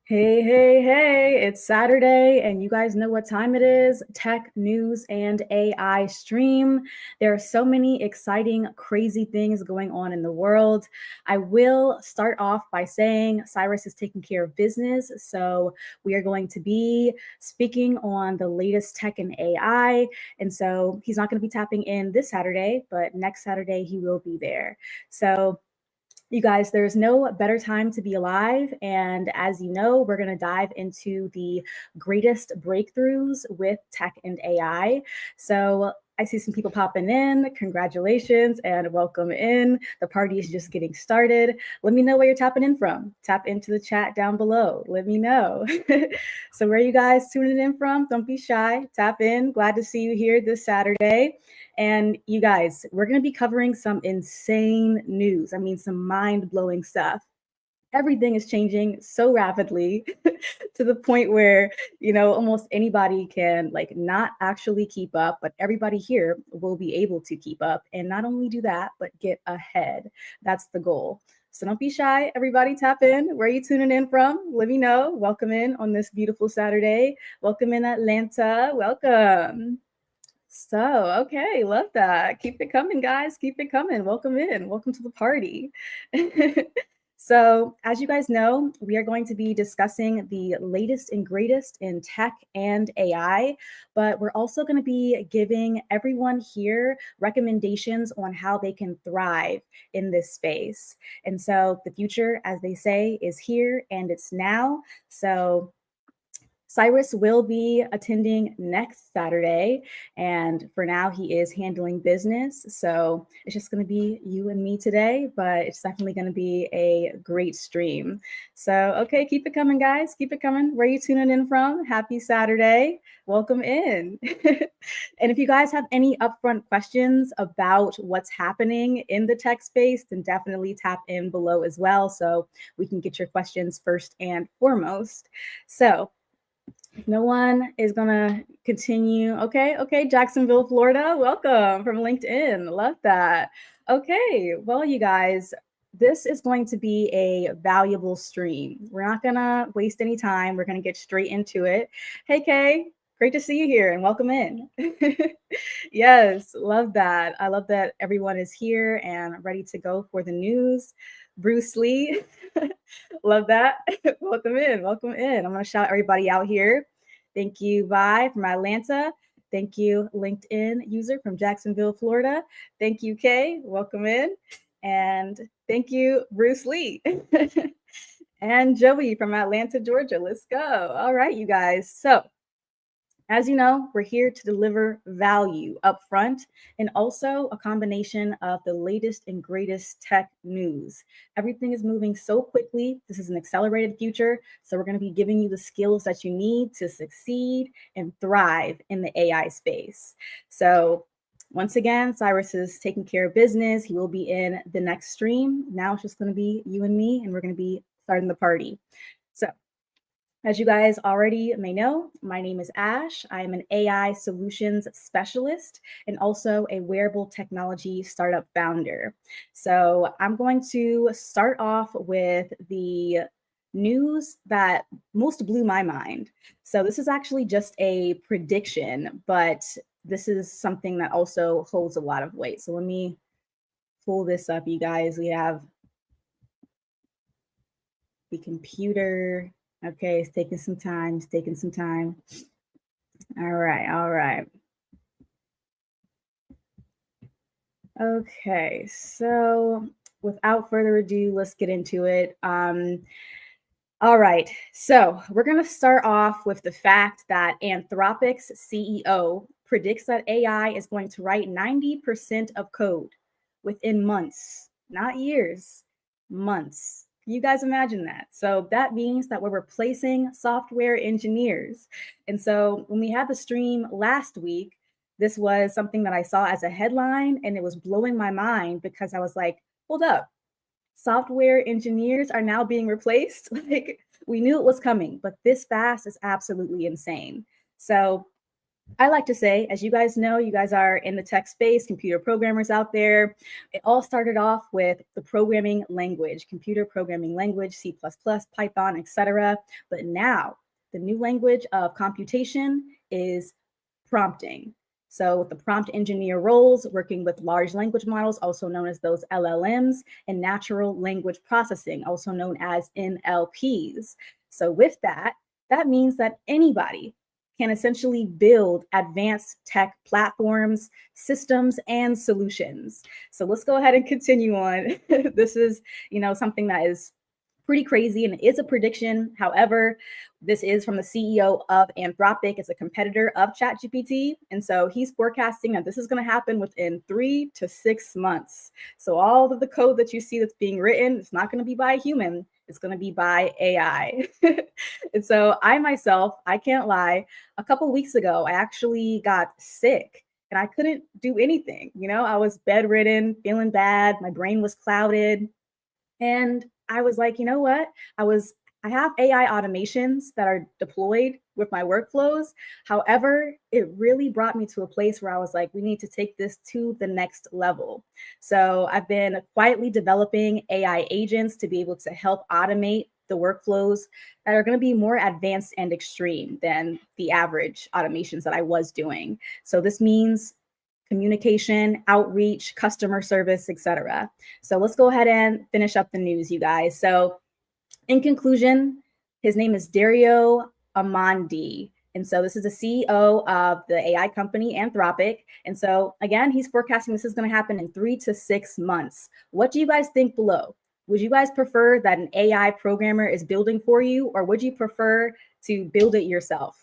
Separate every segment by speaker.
Speaker 1: Hey, hey, hey, it's Saturday, and you guys know what time it is. Tech, news, and AI stream. There are so many exciting, crazy things going on in the world. I will start off by saying Cyrus is taking care of business. So we are going to be speaking on the latest tech and AI. And so he's not going to be tapping in this Saturday, but next Saturday he will be there. So you guys, there's no better time to be alive. And as you know, we're going to dive into the greatest breakthroughs with tech and AI. So I see some people popping in. Congratulations and welcome in. The party is just getting started. Let me know where you're tapping in from. Tap into the chat down below. Let me know. So, where are you guys tuning in from? Don't be shy. Tap in. Glad to see you here this Saturday. And you guys, we're going to be covering some insane news. I mean, some mind blowing stuff. Everything is changing so rapidly to the point where, almost anybody can like not actually keep up, but everybody here will be able to keep up. And not only do that, but get ahead. That's the goal. So don't be shy. Everybody tap in. Where are you tuning in from? Let me know. Welcome in on this beautiful Saturday. Welcome in Atlanta. Welcome. So, okay, love that. Keep it coming, guys. Keep it coming. Welcome in. Welcome to the party. So, as you guys know, we are going to be discussing the latest and greatest in tech and AI, but we're also going to be giving everyone here recommendations on how they can thrive in this space. And so, the future, as they say, is here and it's now. So, Cyrus will be attending next Saturday, and for now, he is handling business. So it's just going to be you and me today, but it's definitely going to be a great stream. So, okay, keep it coming, guys. Keep it coming. Where are you tuning in from? Happy Saturday. Welcome in. And if you guys have any upfront questions about what's happening in the tech space, then definitely tap in below as well so we can get your questions first and foremost. So, no one is gonna continue. Okay, Jacksonville, Florida. Welcome from LinkedIn. Love that. Okay, well, you guys, this is going to be a valuable stream. We're not gonna waste any time. We're gonna get straight into it. Hey, Kay, great to see you here and welcome in. Yes, love that. I love that everyone is here and ready to go for the news. Bruce Lee, love that. Welcome in. Welcome in. I'm going to shout everybody out here. Thank you, Vi from Atlanta. Thank you, LinkedIn user from Jacksonville, Florida. Thank you, Kay. Welcome in. And thank you, Bruce Lee. And Joey from Atlanta, Georgia. Let's go. All right, you guys. So, as you know, we're here to deliver value up front and also a combination of the latest and greatest tech news. Everything is moving so quickly. This is an accelerated future. So, we're going to be giving you the skills that you need to succeed and thrive in the AI space. So, once again, Cyrus is taking care of business. He will be in the next stream. Now it's just going to be you and me, and we're going to be starting the party. So, as you guys already may know, my name is Ash. I am an AI solutions specialist and also a wearable technology startup founder. So I'm going to start off with the news that most blew my mind. So this is actually just a prediction, but this is something that also holds a lot of weight. So let me pull this up, you guys. We have the computer. Okay, it's taking some time. It's taking some time. All right, all right. Okay, so without further ado, let's get into it. All right, so we're going to start off with the fact that Anthropic's CEO predicts that AI is going to write 90% of code within months, not years, months. Can you guys imagine that? So that means that we're replacing software engineers. And so when we had the stream last week, this was something that I saw as a headline and it was blowing my mind because I was like, hold up, software engineers are now being replaced. Like we knew it was coming, but this fast is absolutely insane. So I like to say, as you guys know, you guys are in the tech space, computer programmers out there. It all started off with the programming language, computer programming language, C++, Python, etc. But now the new language of computation is prompting. So, with the prompt engineer roles, working with large language models, also known as those LLMs, and natural language processing, also known as NLPs. So, with that, that means that anybody can essentially build advanced tech platforms, systems, and solutions. So let's go ahead and continue on. This is, something that is pretty crazy and it is a prediction. However, this is from the CEO of Anthropic. It's a competitor of ChatGPT. And so he's forecasting that this is going to happen within 3 to 6 months. So all of the code that you see that's being written, it's not going to be by a human. It's going to be by AI. And so I myself, I can't lie, a couple weeks ago, I actually got sick and I couldn't do anything. I was bedridden, feeling bad. My brain was clouded. And I was like, you know what? I have AI automations that are deployed with my workflows. However, it really brought me to a place where I was like, we need to take this to the next level. So I've been quietly developing AI agents to be able to help automate the workflows that are going to be more advanced and extreme than the average automations that I was doing. So this means communication, outreach, customer service, etc. So let's go ahead and finish up the news, you guys. So in conclusion, his name is Dario Amandi. And so this is the CEO of the AI company Anthropic. And so again, he's forecasting this is going to happen in 3 to 6 months. What do you guys think below? Would you guys prefer that an AI programmer is building for you, or would you prefer to build it yourself?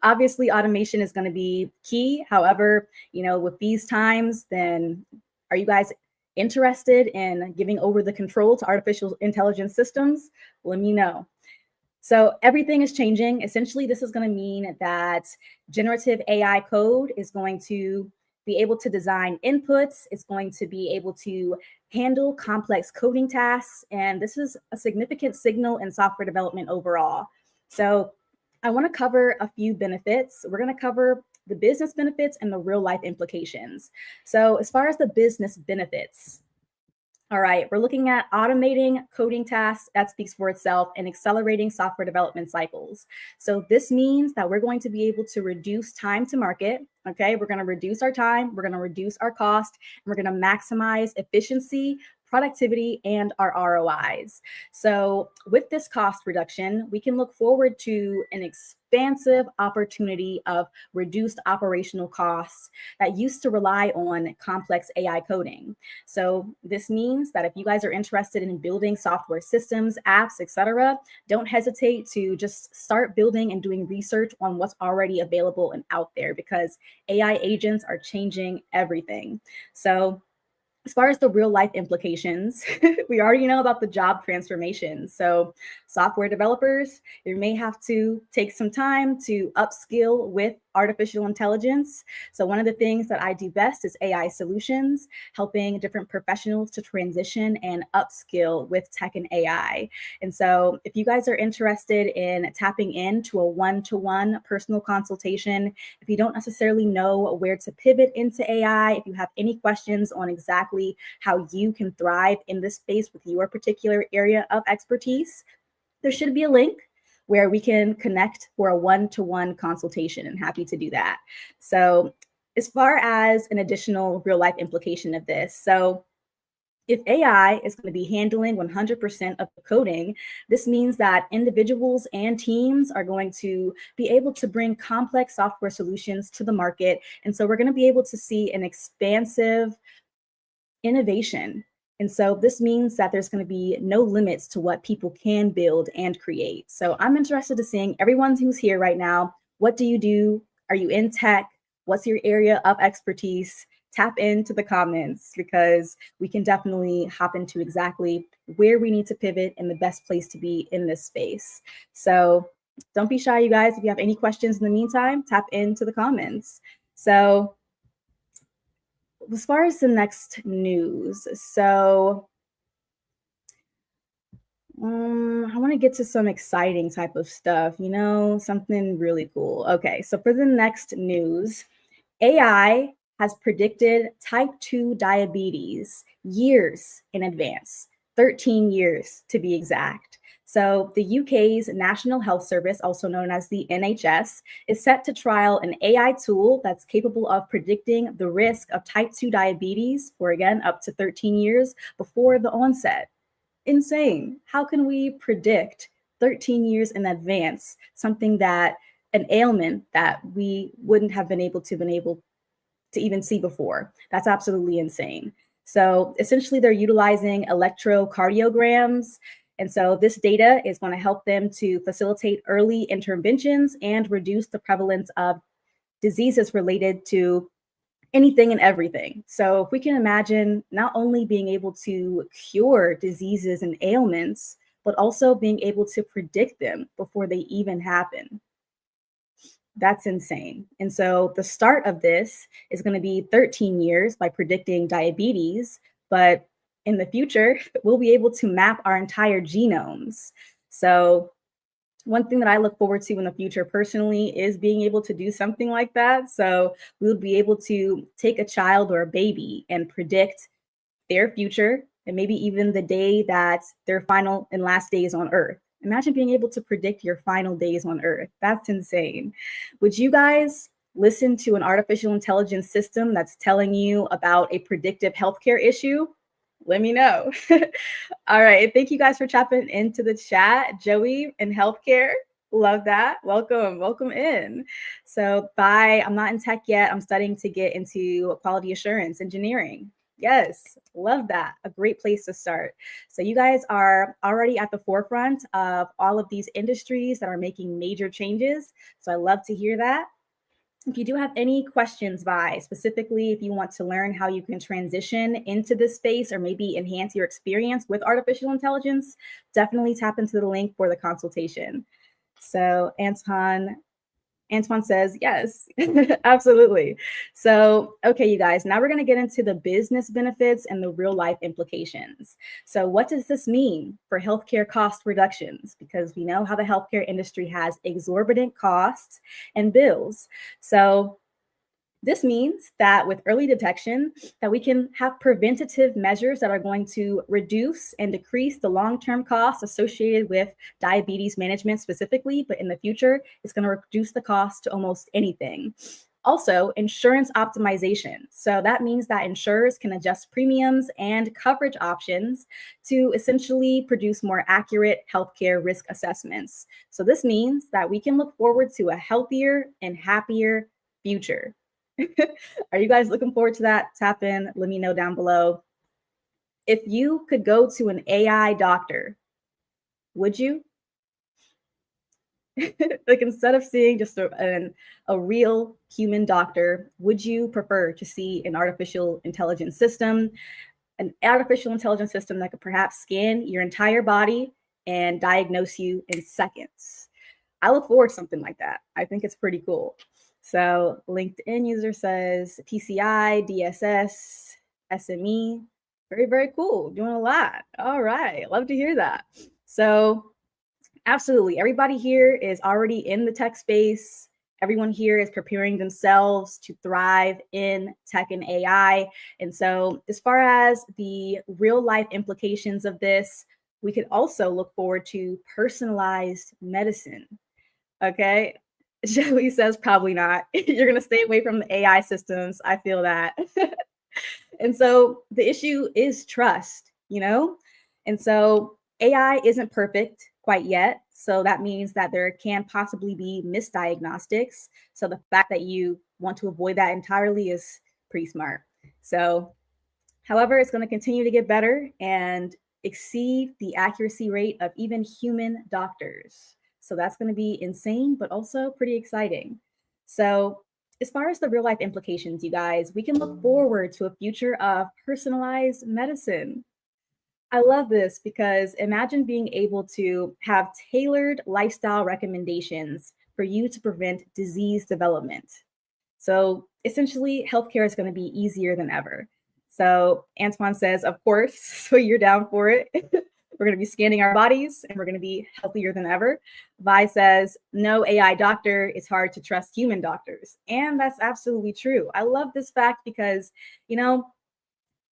Speaker 1: Obviously, automation is going to be key. However, with these times, then are you guys interested in giving over the control to artificial intelligence systems? Let me know. So everything is changing. Essentially, this is going to mean that generative AI code is going to be able to design inputs. It's going to be able to handle complex coding tasks. And this is a significant signal in software development overall. So I want to cover a few benefits. We're going to cover the business benefits and the real life implications. So as far as the business benefits, all right, we're looking at automating coding tasks. That speaks for itself, and accelerating software development cycles. So this means that we're going to be able to reduce time to market. Okay, we're going to reduce our time, we're going to reduce our cost, and we're going to maximize efficiency, productivity, and our ROIs. So with this cost reduction, we can look forward to an expansive opportunity of reduced operational costs that used to rely on complex AI coding. So this means that if you guys are interested in building software systems, apps, etc., don't hesitate to just start building and doing research on what's already available and out there, because AI agents are changing everything. So as far as the real life implications, we already know about the job transformation. So, software developers, you may have to take some time to upskill with artificial intelligence. So, one of the things that I do best is AI solutions, helping different professionals to transition and upskill with tech and AI. And so, if you guys are interested in tapping into a one-to-one personal consultation, if you don't necessarily know where to pivot into AI, if you have any questions on exactly how you can thrive in this space with your particular area of expertise, there should be a link where we can connect for a one-to-one consultation, and happy to do that. So as far as an additional real life implication of this, so if AI is going to be handling 100% of the coding, this means that individuals and teams are going to be able to bring complex software solutions to the market. And so we're going to be able to see an expansive innovation. And so this means that there's going to be no limits to what people can build and create. So I'm interested in seeing everyone who's here right now. What do you do? Are you in tech? What's your area of expertise? Tap into the comments, because we can definitely hop into exactly where we need to pivot and the best place to be in this space. So don't be shy, you guys. If you have any questions in the meantime, tap into the comments. So as far as the next news, so I want want to get to some exciting type of stuff, something really cool. Okay, so for the next news, AI has predicted type 2 diabetes years in advance, 13 years to be exact. So, the UK's National Health Service, also known as the NHS, is set to trial an AI tool that's capable of predicting the risk of type 2 diabetes for, again, up to 13 years before the onset. Insane. How can we predict 13 years in advance something that an ailment that we wouldn't have been able to even see before? That's absolutely insane. So essentially, they're utilizing electrocardiograms. And so this data is going to help them to facilitate early interventions and reduce the prevalence of diseases related to anything and everything. So if we can imagine not only being able to cure diseases and ailments, but also being able to predict them before they even happen. That's insane. And so the start of this is going to be 13 years by predicting diabetes, but in the future, we'll be able to map our entire genomes. So one thing that I look forward to in the future personally is being able to do something like that. So we'll be able to take a child or a baby and predict their future and maybe even the day that their final and last days on Earth. Imagine being able to predict your final days on Earth. That's insane. Would you guys listen to an artificial intelligence system that's telling you about a predictive healthcare issue? Let me know. All right. Thank you guys for chopping into the chat. Joey in healthcare. Love that. Welcome. Welcome in. So, bye. I'm not in tech yet. I'm studying to get into quality assurance engineering. Yes. Love that. A great place to start. So, you guys are already at the forefront of all of these industries that are making major changes. So, I love to hear that. If you do have any questions, Vi, specifically if you want to learn how you can transition into this space or maybe enhance your experience with artificial intelligence, definitely tap into the link for the consultation. So Antoine says, yes, absolutely. So, okay, you guys, now we're going to get into the business benefits and the real life implications. So, what does this mean for healthcare cost reductions? Because we know how the healthcare industry has exorbitant costs and bills. So, this means that with early detection, that we can have preventative measures that are going to reduce and decrease the long-term costs associated with diabetes management specifically, but in the future, it's going to reduce the cost to almost anything. Also, insurance optimization. So that means that insurers can adjust premiums and coverage options to essentially produce more accurate healthcare risk assessments. So this means that we can look forward to a healthier and happier future. Are you guys looking forward to that? Tap in, let me know down below. If you could go to an AI doctor, would you? Like instead of seeing just a real human doctor, would you prefer to see an artificial intelligence system that could perhaps scan your entire body and diagnose you in seconds? I look forward to something like that. I think it's pretty cool. So LinkedIn user says PCI, DSS, SME. Very, very cool. Doing a lot. All right. Love to hear that. So absolutely. Everybody here is already in the tech space. Everyone here is preparing themselves to thrive in tech and AI. And so as far as the real life implications of this, we could also look forward to personalized medicine. Okay. Joey says probably not. You're going to stay away from the AI systems. I feel that. And so the issue is trust, And so AI isn't perfect quite yet. So that means that there can possibly be misdiagnostics. So the fact that you want to avoid that entirely is pretty smart. So, however, it's going to continue to get better and exceed the accuracy rate of even human doctors. So that's going to be insane, but also pretty exciting. So as far as the real life implications, you guys, we can look forward to a future of personalized medicine. I love this because imagine being able to have tailored lifestyle recommendations for you to prevent disease development. So essentially, healthcare is going to be easier than ever. So Antoine says, of course, so you're down for it. We're going to be scanning our bodies and we're going to be healthier than ever. Vi says, no AI doctor, it's hard to trust human doctors. And that's absolutely true. I love this fact because,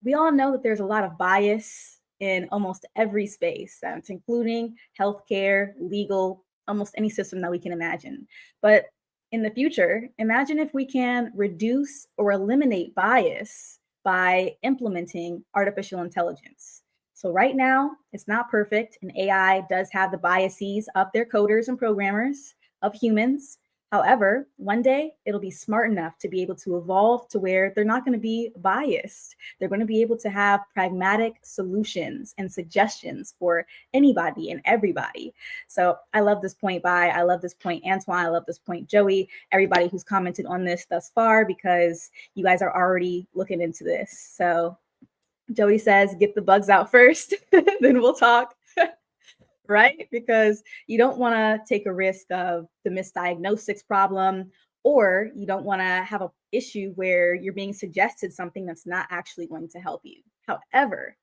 Speaker 1: we all know that there's a lot of bias in almost every space, that's including healthcare, legal, almost any system that we can imagine. But in the future, imagine if we can reduce or eliminate bias by implementing artificial intelligence. So right now, it's not perfect, and AI does have the biases of their coders and programmers, of humans. However, one day it'll be smart enough to be able to evolve to where they're not going to be biased. They're going to be able to have pragmatic solutions and suggestions for anybody and everybody. So I love this point, Vi. I love this point, Antoine. I love this point, Joey. Everybody who's commented on this thus far, because you guys are already looking into this. So Joey says, get the bugs out first, then we'll talk. Right? Because you don't want to take a risk of the misdiagnostics problem, or you don't want to have an issue where you're being suggested something that's not actually going to help you. However,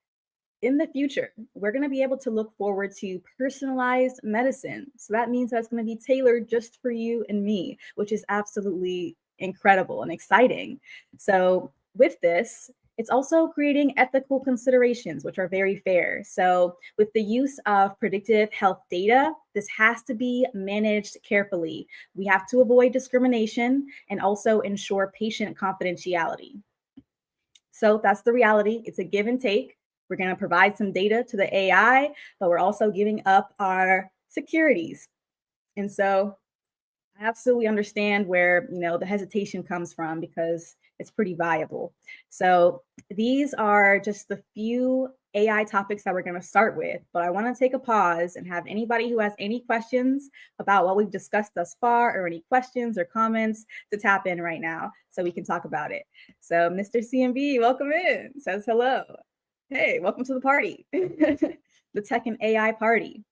Speaker 1: in the future, we're going to be able to look forward to personalized medicine. So that means that's going to be tailored just for you and me, which is absolutely incredible and exciting. So with this, it's also creating ethical considerations, which are very fair. So with the use of predictive health data, this has to be managed carefully. We have to avoid discrimination and also ensure patient confidentiality. So that's the reality. It's a give and take. We're going to provide some data to the AI, but we're also giving up our securities. And so I absolutely understand where, the hesitation comes from, because it's pretty viable. So these are just the few AI topics that we're going to start with, but I want to take a pause and have anybody who has any questions about what we've discussed thus far, or any questions or comments, to tap in right now so we can talk about it. So Mr. CMB, welcome in, says hello. Hey, welcome to the party, the tech and AI party.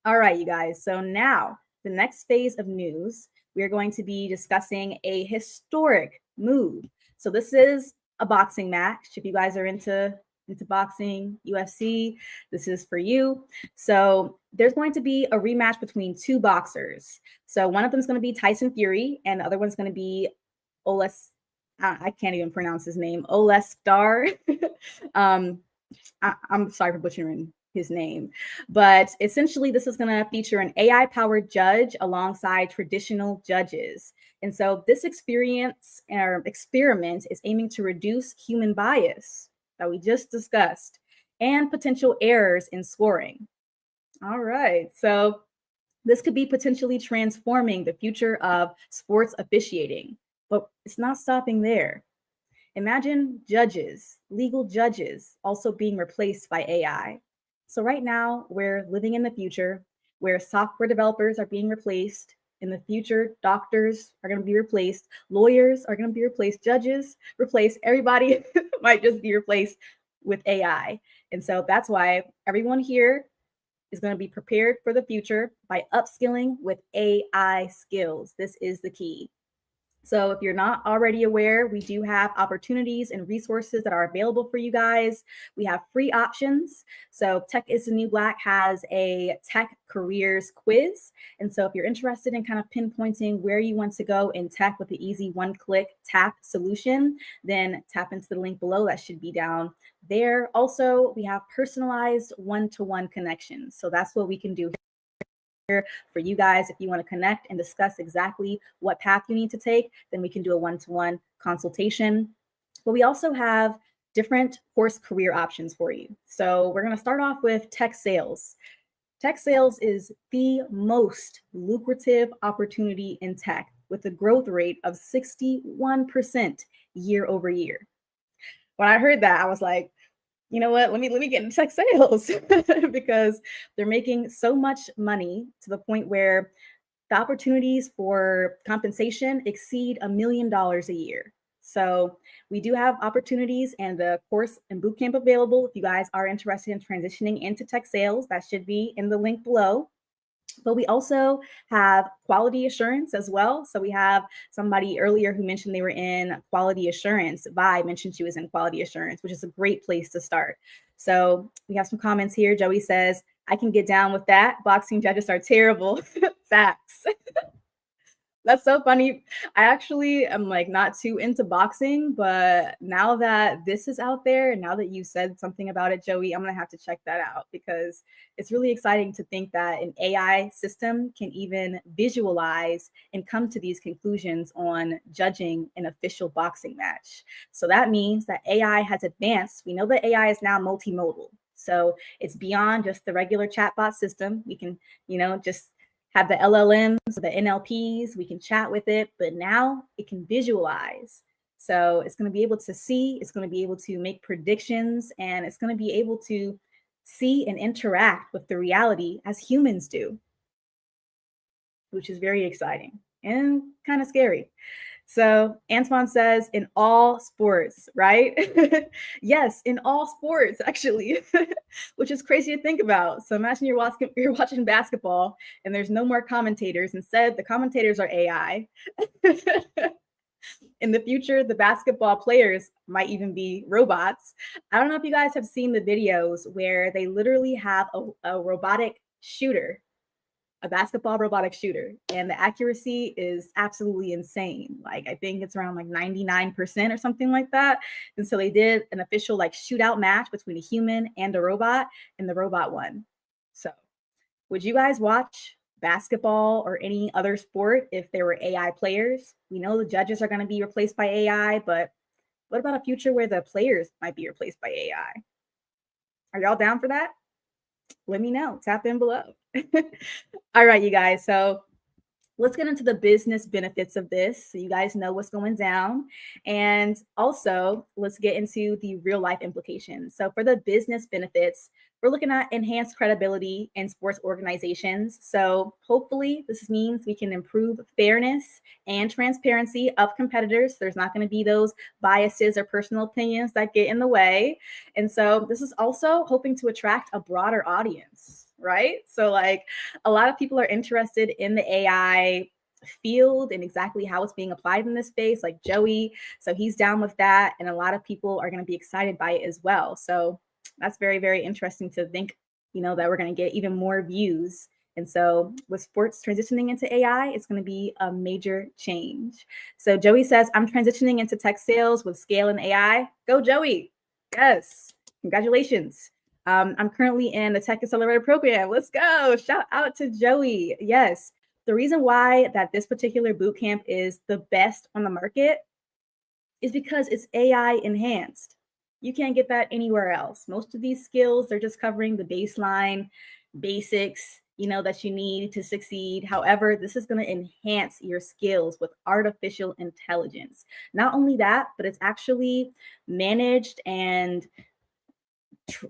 Speaker 1: All right, you guys. So now the next phase of news, we are going to be discussing a historic move. So this is a boxing match. If you guys are into boxing, UFC, this is for you. So there's going to be a rematch between two boxers. So one of them is going to be Tyson Fury, and the other one's going to be I can't even pronounce his name, Oleskar. I'm sorry for butchering his name, but essentially this is going to feature an AI powered judge alongside traditional judges. And so this experiment is aiming to reduce human bias that we just discussed and potential errors in scoring. All right. So this could be potentially transforming the future of sports officiating, but it's not stopping there. Imagine judges, legal judges, also being replaced by AI. So right now, we're living in the future where software developers are being replaced. In the future, doctors are going to be replaced. Lawyers are going to be replaced. Judges replaced. Everybody might just be replaced with AI. And so that's why everyone here is going to be prepared for the future by upskilling with AI skills. This is the key. So if you're not already aware, we do have opportunities and resources that are available for you guys. We have free options. So Tech is the New Black has a tech careers quiz. And so if you're interested in kind of pinpointing where you want to go in tech with the easy one-click tap solution, then tap into the link below. That should be down there. Also, we have personalized one-to-one connections. So that's what we can do for you guys. If you want to connect and discuss exactly what path you need to take, then we can do a one-to-one consultation. But we also have different course career options for you. So we're going to start off with tech sales. Tech sales is the most lucrative opportunity in tech, with a growth rate of 61% year over year. When I heard that, I was like, you know what, let me get into tech sales because they're making so much money to the point where the opportunities for compensation exceed $1 million a year. So we do have opportunities and the course and bootcamp available. If you guys are interested in transitioning into tech sales, that should be in the link below. But we also have quality assurance as well. So we have somebody earlier who mentioned they were in quality assurance. Vi mentioned she was in quality assurance, which is a great place to start. So we have some comments here. Joey says, I can get down with that. Boxing judges are terrible. Facts. That's so funny. I actually am like not too into boxing, but now that this is out there and now that you said something about it, Joey, I'm gonna have to check that out because it's really exciting to think that an AI system can even visualize and come to these conclusions on judging an official boxing match. So that means that AI has advanced. We know that AI is now multimodal. So it's beyond just the regular chatbot system. We can, just have the LLMs, the NLPs, we can chat with it, but now it can visualize. So it's going to be able to see, it's going to be able to make predictions, and it's going to be able to see and interact with the reality as humans do, which is very exciting and kind of scary. So Antoine says, in all sports, right? Yes, in all sports, actually, which is crazy to think about. So imagine you're watching basketball and there's no more commentators. Instead, the commentators are AI. In the future, the basketball players might even be robots. I don't know if you guys have seen the videos where they literally have a robotic shooter, a basketball robotic shooter, and the accuracy is absolutely insane. Like I think it's around like 99% or something like that. And so they did an official like shootout match between a human and a robot, and the robot won. So would you guys watch basketball or any other sport if there were AI players? We know the judges are going to be replaced by AI, but what about a future where the players might be replaced by AI? Are y'all down for that? Let me know. Tap in below. All right, you guys. So let's get into the business benefits of this so you guys know what's going down. And also, let's get into the real life implications. So, for the business benefits, we're looking at enhanced credibility in sports organizations. So, hopefully, this means we can improve fairness and transparency of competitors. There's not going to be those biases or personal opinions that get in the way. And so, this is also hoping to attract a broader audience, right? So, like, a lot of people are interested in the AI field and exactly how it's being applied in this space, like Joey. So he's down with that. And a lot of people are going to be excited by it as well. So that's very, very interesting to think, that we're going to get even more views. And so with sports transitioning into AI, it's going to be a major change. So Joey says, I'm transitioning into tech sales with scale and AI. Go, Joey. Yes. Congratulations. I'm currently in the Tech Accelerator program. Let's go. Shout out to Joey. Yes. The reason why that this particular bootcamp is the best on the market is because it's AI enhanced. You can't get that anywhere else. Most of these skills, they're just covering the baseline basics, that you need to succeed. However, this is going to enhance your skills with artificial intelligence. Not only that, but it's actually managed and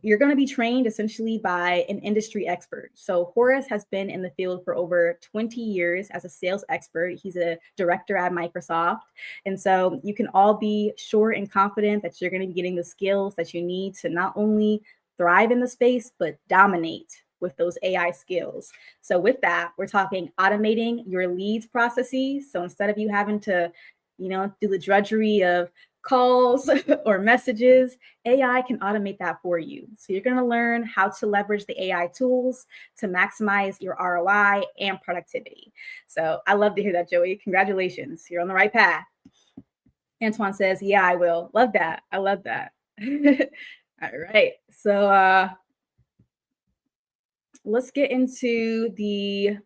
Speaker 1: you're going to be trained essentially by an industry expert. So Horace has been in the field for over 20 years as a sales expert. He's a director at Microsoft. And so you can all be sure and confident that you're going to be getting the skills that you need to not only thrive in the space, but dominate with those AI skills. So with that, we're talking automating your leads processes. So instead of you having to, do the drudgery of calls or messages, AI can automate that for you. So you're going to learn how to leverage the AI tools to maximize your ROI and productivity. So I love to hear that, Joey. Congratulations. You're on the right path. Antoine says, yeah, I will. Love that. I love that. All right. So let's get into the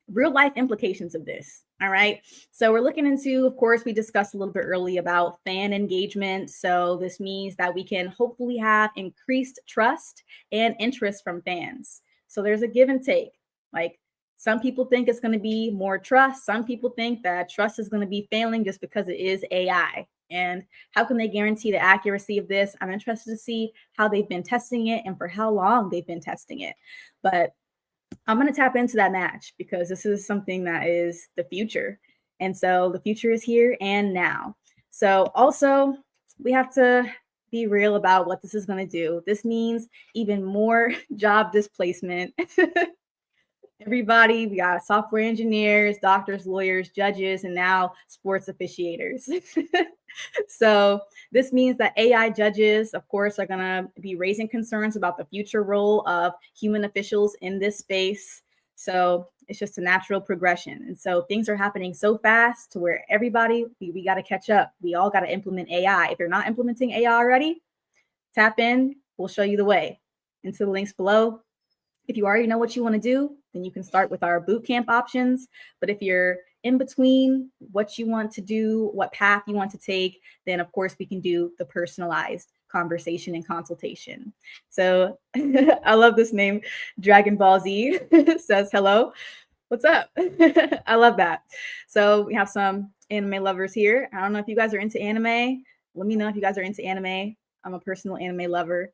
Speaker 1: real life implications of this. All right. So we're looking into, of course, we discussed a little bit early about fan engagement. So this means that we can hopefully have increased trust and interest from fans. So there's a give and take. Like some people think it's going to be more trust. Some people think that trust is going to be failing just because it is AI. And how can they guarantee the accuracy of this? I'm interested to see how they've been testing it and for how long they've been testing it. But I'm going to tap into that match because this is something that is the future. And so the future is here and now. So also we have to be real about what this is going to do. This means even more job displacement. everybody. We got software engineers, doctors, lawyers, judges, and now sports officiators. So this means that AI judges, of course, are going to be raising concerns about the future role of human officials in this space. So it's just a natural progression. And so things are happening so fast to where everybody, we got to catch up. We all got to implement AI. If you're not implementing AI already, tap in. We'll show you the way. Into the links below. If you already know what you want to do, then you can start with our bootcamp options. But if you're in between what you want to do, what path you want to take, then of course we can do the personalized conversation and consultation. So I love this name. Dragon Ball Z says hello. What's up? I love that. So we have some anime lovers here. I don't know if you guys are into anime. Let me know if you guys are into anime. I'm a personal anime lover.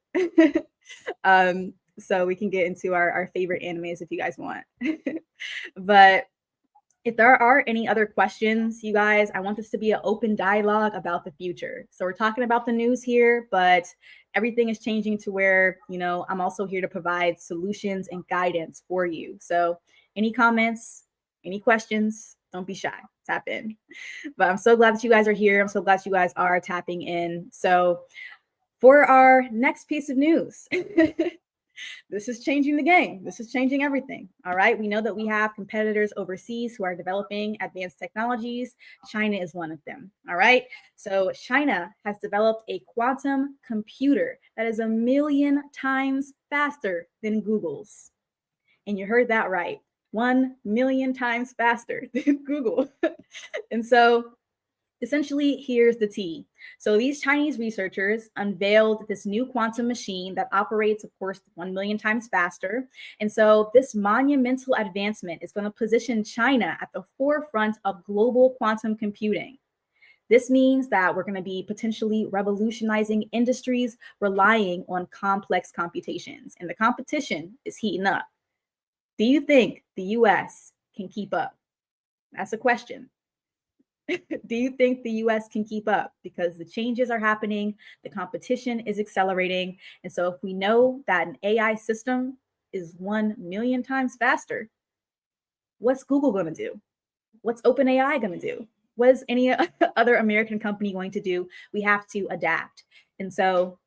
Speaker 1: So we can get into our favorite animes if you guys want. But if there are any other questions, you guys, I want this to be an open dialogue about the future. So we're talking about the news here, but everything is changing to where, I'm also here to provide solutions and guidance for you. So any comments, any questions, don't be shy, tap in. But I'm so glad that you guys are here. I'm so glad you guys are tapping in. So for our next piece of news, this is changing the game. This is changing everything. All right. We know that we have competitors overseas who are developing advanced technologies. China is one of them. All right. So China has developed a quantum computer that is 1,000,000 times faster than Google's. And you heard that right. 1,000,000 times faster than Google. And so essentially, here's the tea. So these Chinese researchers unveiled this new quantum machine that operates, of course, 1,000,000 times faster. And so this monumental advancement is going to position China at the forefront of global quantum computing. This means that we're going to be potentially revolutionizing industries relying on complex computations. And the competition is heating up. Do you think the US can keep up? That's a question. Do you think the US can keep up? Because the changes are happening, the competition is accelerating. And so if we know that an AI system is 1,000,000 times faster, what's Google going to do? What's OpenAI going to do? What is any other American company going to do? We have to adapt. And so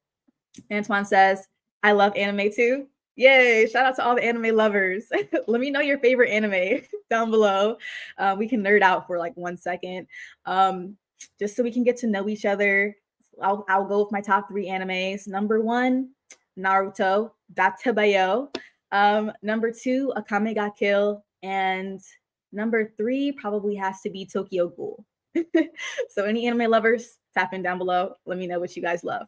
Speaker 1: Antoine says, I love anime too. Yay, shout out to all the anime lovers. Let me know your favorite anime down below. We can nerd out for like 1 second, just so we can get to know each other. I'll go with my top 3 animes. Number 1, Naruto, Datebayo. Number 2, Akame ga Kill. And number 3 probably has to be Tokyo Ghoul. So any anime lovers, tap in down below. Let me know what you guys love.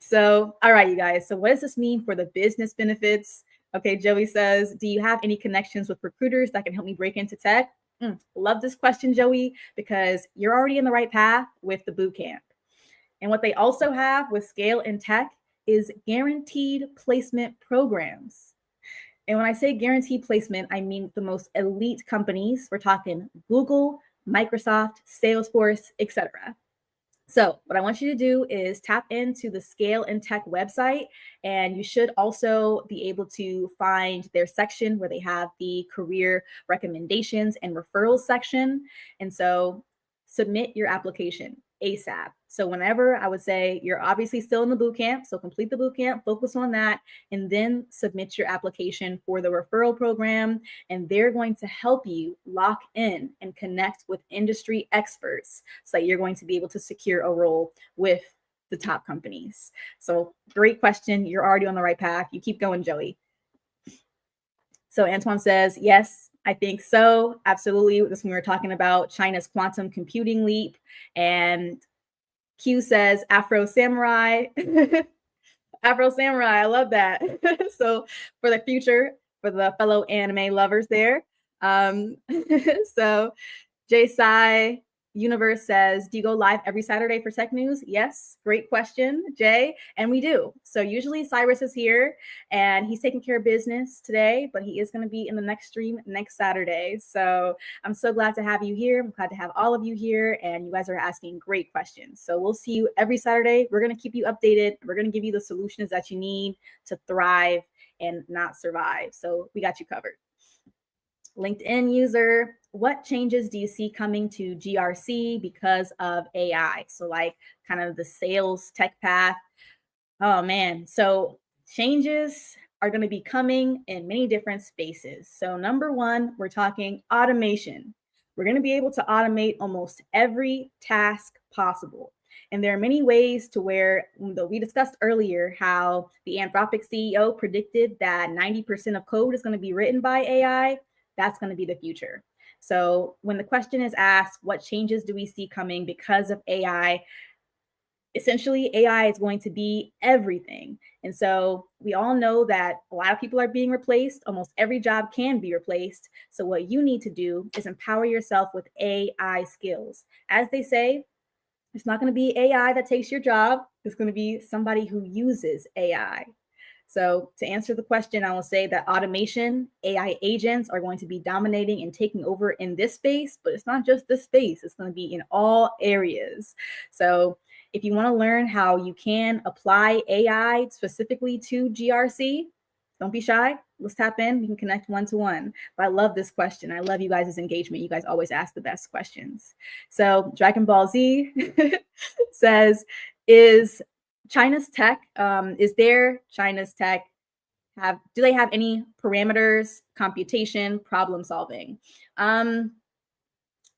Speaker 1: So, all right, you guys. So what does this mean for the business benefits? Okay, Joey says, do you have any connections with recruiters that can help me break into tech? Love this question, Joey, because you're already in the right path with the bootcamp. And what they also have with Scale in Tech is guaranteed placement programs. And when I say guaranteed placement, I mean the most elite companies. We're talking Google, Microsoft, Salesforce, etc. So what I want you to do is tap into the Scale in Tech website, and you should also be able to find their section where they have the career recommendations and referrals section. And so submit your application ASAP. So whenever I would say you're obviously still in the bootcamp, so complete the bootcamp, focus on that, and then submit your application for the referral program. And they're going to help you lock in and connect with industry experts so that you're going to be able to secure a role with the top companies. So great question. You're already on the right path. You keep going, Joey. So Antoine says, yes, I think so. Absolutely. This when we were talking about China's quantum computing leap. And Q says Afro Samurai. Afro Samurai, I love that. So for the future, for the fellow anime lovers there. So J Sai Universe says, do you go live every Saturday for tech news? Yes, great question, Jay. And we do. So usually Cyrus is here and he's taking care of business today, but he is going to be in the next stream next Saturday. So I'm so glad to have you here. I'm glad to have all of you here, and you guys are asking great questions. So we'll see you every Saturday. We're going to keep you updated. We're going to give you the solutions that you need to thrive and not survive. So we got you covered. LinkedIn user, what changes do you see coming to GRC because of AI? So, like, kind of the sales tech path. Oh man. So changes are going to be coming in many different spaces. So, number one, we're talking automation. We're going to be able to automate almost every task possible. And there are many ways to where, though we discussed earlier how the Anthropic CEO predicted that 90% of code is going to be written by AI, that's going to be the future. So, when the question is asked, what changes do we see coming because of AI? Essentially, AI is going to be everything. And so we all know that a lot of people are being replaced. Almost every job can be replaced. So what you need to do is empower yourself with AI skills. As they say, it's not going to be AI that takes your job. It's going to be somebody who uses AI. So, to answer the question, I will say that automation, AI agents are going to be dominating and taking over in this space, but it's not just this space, it's going to be in all areas. So, if you want to learn how you can apply AI specifically to GRC, don't be shy. Let's tap in. We can connect one to one. But I love this question. I love you guys' engagement. You guys always ask the best questions. So, Dragon Ball Z says, is China's tech, is there China's tech do they have any parameters, computation, problem solving?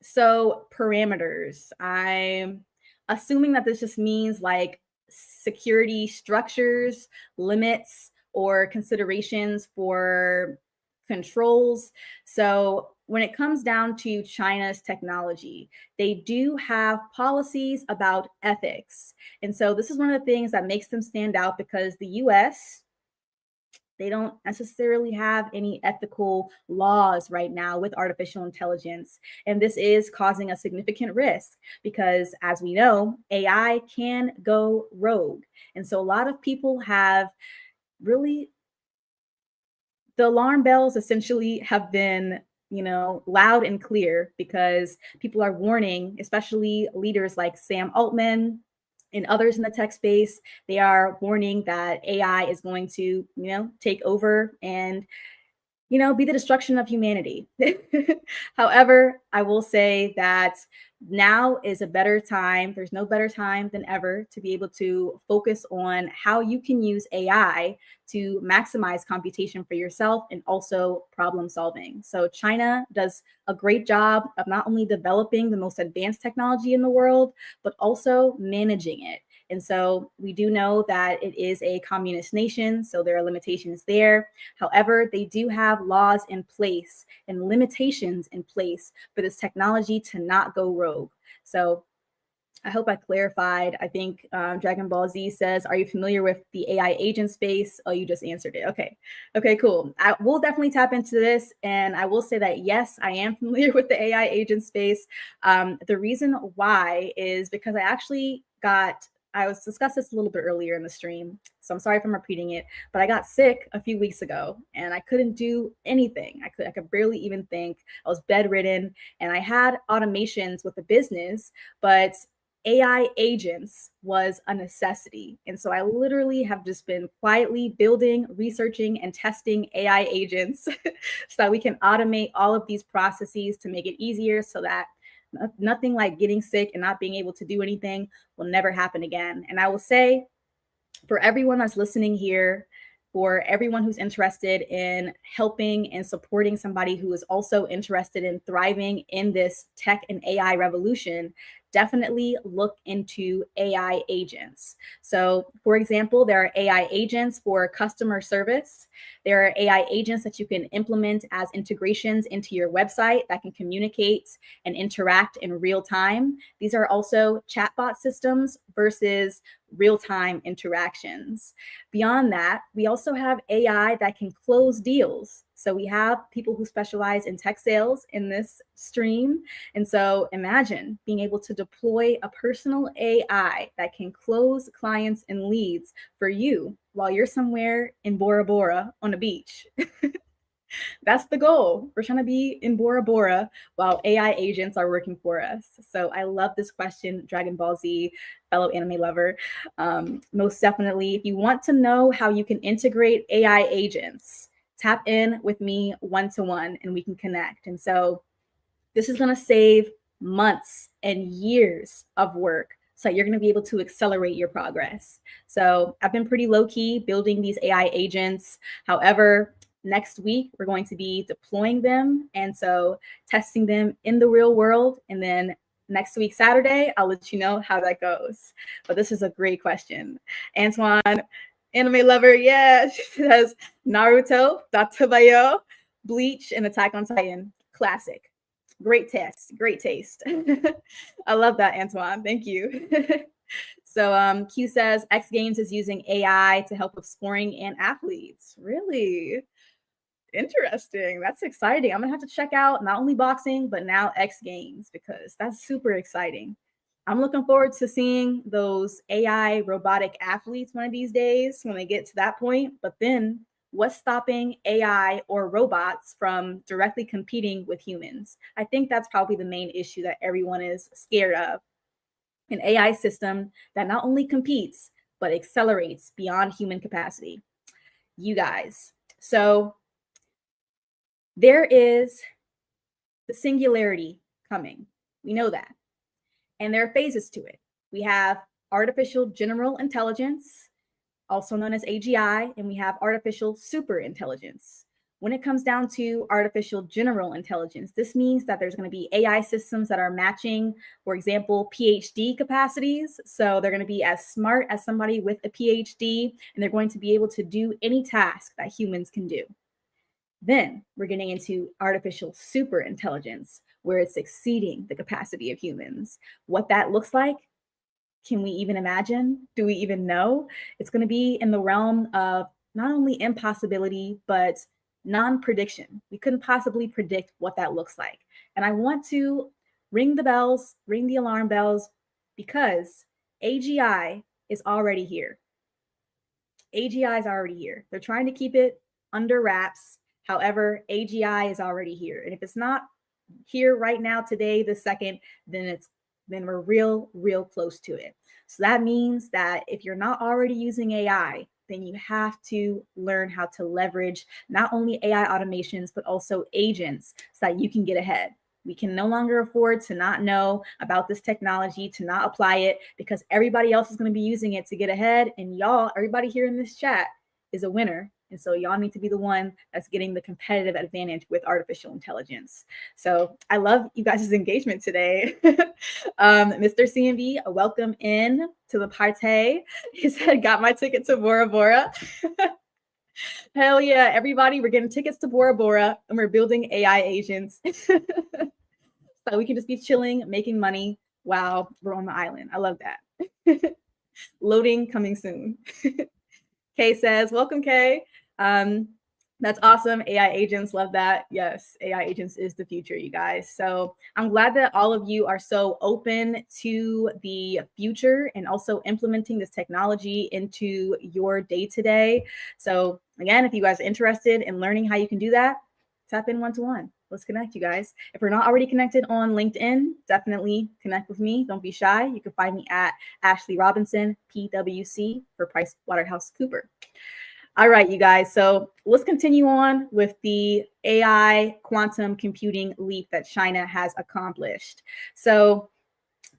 Speaker 1: So parameters, I'm assuming that this just means like security structures, limits, or considerations for controls. So when it comes down to China's technology, they do have policies about ethics. And so this is one of the things that makes them stand out because the US, they don't necessarily have any ethical laws right now with artificial intelligence. And this is causing a significant risk because, as we know, AI can go rogue. And so a lot of people have really, the alarm bells essentially have been, loud and clear because people are warning, especially leaders like Sam Altman and others in the tech space. They are warning that AI is going to, take over and, be the destruction of humanity. However, I will say that now is a better time. There's no better time than ever to be able to focus on how you can use AI to maximize computation for yourself and also problem solving. So, China does a great job of not only developing the most advanced technology in the world, but also managing it. And so we do know that it is a communist nation, so there are limitations there. However, they do have laws in place and limitations in place for this technology to not go rogue. So I hope I clarified. I think Dragon Ball Z says, are you familiar with the AI agent space? Oh, you just answered it. Okay. Okay, cool. I will definitely tap into this. And I will say that, yes, I am familiar with the AI agent space. The reason why is because I was discussed this a little bit earlier in the stream, so I'm sorry if I'm repeating it, but I got sick a few weeks ago and I couldn't do anything. I could barely even think. I was bedridden and I had automations with the business, but AI agents was a necessity. And so I literally have just been quietly building, researching, and testing AI agents so that we can automate all of these processes to make it easier so that nothing like getting sick and not being able to do anything will never happen again. And I will say, for everyone that's listening here, for everyone who's interested in helping and supporting somebody who is also interested in thriving in this tech and AI revolution, definitely look into AI agents. So, for example, there are AI agents for customer service. There are AI agents that you can implement as integrations into your website that can communicate and interact in real time. These are also chatbot systems versus real-time interactions. Beyond that, we also have AI that can close deals. So we have people who specialize in tech sales in this stream. And so imagine being able to deploy a personal AI that can close clients and leads for you while you're somewhere in Bora Bora on a beach. That's the goal. We're trying to be in Bora Bora while AI agents are working for us. So I love this question, Dragon Ball Z, fellow anime lover. Most definitely, if you want to know how you can integrate AI agents, tap in with me one-to-one and we can connect. And so this is going to save months and years of work. So you're going to be able to accelerate your progress. So I've been pretty low key building these AI agents. However, next week we're going to be deploying them. And so testing them in the real world. And then next week, Saturday, I'll let you know how that goes. But this is a great question. Antoine, anime lover, yeah, she says Naruto, Databayo, Bleach, and Attack on Titan. Classic. Great test, great taste. I love that, Antoine. Thank you. So Q says X Games is using AI to help with scoring and athletes. Really interesting. That's exciting. I'm gonna have to check out not only boxing, but now X Games because that's super exciting. I'm looking forward to seeing those AI robotic athletes one of these days when they get to that point. But then what's stopping AI or robots from directly competing with humans? I think that's probably the main issue that everyone is scared of. An AI system that not only competes, but accelerates beyond human capacity. You guys. So there is the singularity coming. We know that. And there are phases to it. We have artificial general intelligence, also known as AGI, and we have artificial super intelligence. When it comes down to artificial general intelligence, this means that there's going to be AI systems that are matching, for example, PhD capacities. So they're going to be as smart as somebody with a PhD, and they're going to be able to do any task that humans can do. Then we're getting into artificial super intelligence, where it's exceeding the capacity of humans. What that looks like, can we even imagine? Do we even know? It's going to be in the realm of not only impossibility, but non-prediction. We couldn't possibly predict what that looks like. And I want to ring the bells, ring the alarm bells, because AGI is already here. AGI is already here. They're trying to keep it under wraps. However, AGI is already here. And if it's not here right now, today, the second, then we're real close to it. So that means that if you're not already using AI, then you have to learn how to leverage not only AI automations, but also agents so that you can get ahead. We can no longer afford to not know about this technology, to not apply it, because everybody else is going to be using it to get ahead. And y'all, everybody here in this chat is a winner. And so y'all need to be the one that's getting the competitive advantage with artificial intelligence. So I love you guys' engagement today. Mr. CMB, welcome in to the party. He said, got my ticket to Bora Bora. Hell yeah, everybody, we're getting tickets to Bora Bora and we're building AI agents. So we can just be chilling, making money while we're on the island. I love that. Loading coming soon. Kay says, welcome, Kay. That's awesome. AI agents, love that. Yes, AI agents is the future, you guys. So I'm glad that all of you are so open to the future and also implementing this technology into your day-to-day. So again, if you guys are interested in learning how you can do that, tap in one-to-one. Let's connect, you guys. If we're not already connected on LinkedIn, definitely connect with me. Don't be shy. You can find me at Ashley Robinson, PWC for PricewaterhouseCoopers. All right, you guys. So let's continue on with the AI quantum computing leap that China has accomplished. So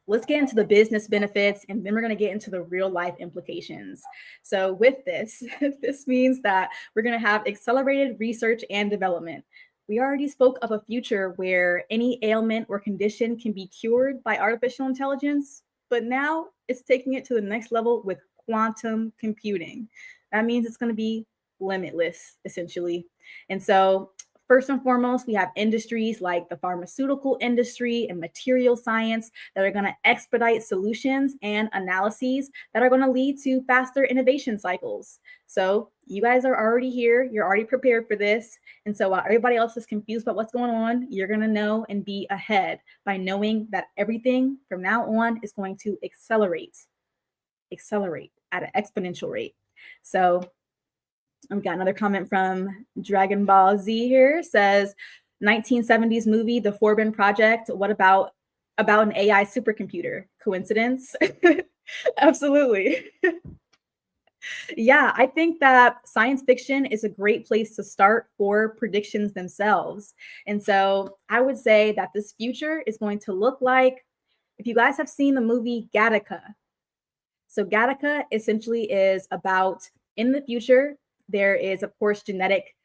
Speaker 1: let's get into the business benefits, and then we're going to get into the real life implications. So with this, this means that we're going to have accelerated research and development. We already spoke of a future where any ailment or condition can be cured by artificial intelligence, but now it's taking it to the next level with quantum computing. That means it's going to be limitless, essentially. And so first and foremost, we have industries like the pharmaceutical industry and material science that are going to expedite solutions and analyses that are going to lead to faster innovation cycles. So you guys are already here. You're already prepared for this. And so while everybody else is confused about what's going on, you're going to know and be ahead by knowing that everything from now on is going to accelerate at an exponential rate. So I've got another comment from Dragon Ball Z here. Says 1970s movie, The Forbin Project. What about an AI supercomputer? Coincidence? Absolutely. Yeah, I think that science fiction is a great place to start for predictions themselves. And so I would say that this future is going to look like, if you guys have seen the movie Gattaca. So Gattaca essentially is about, in the future, there is, of course, genetic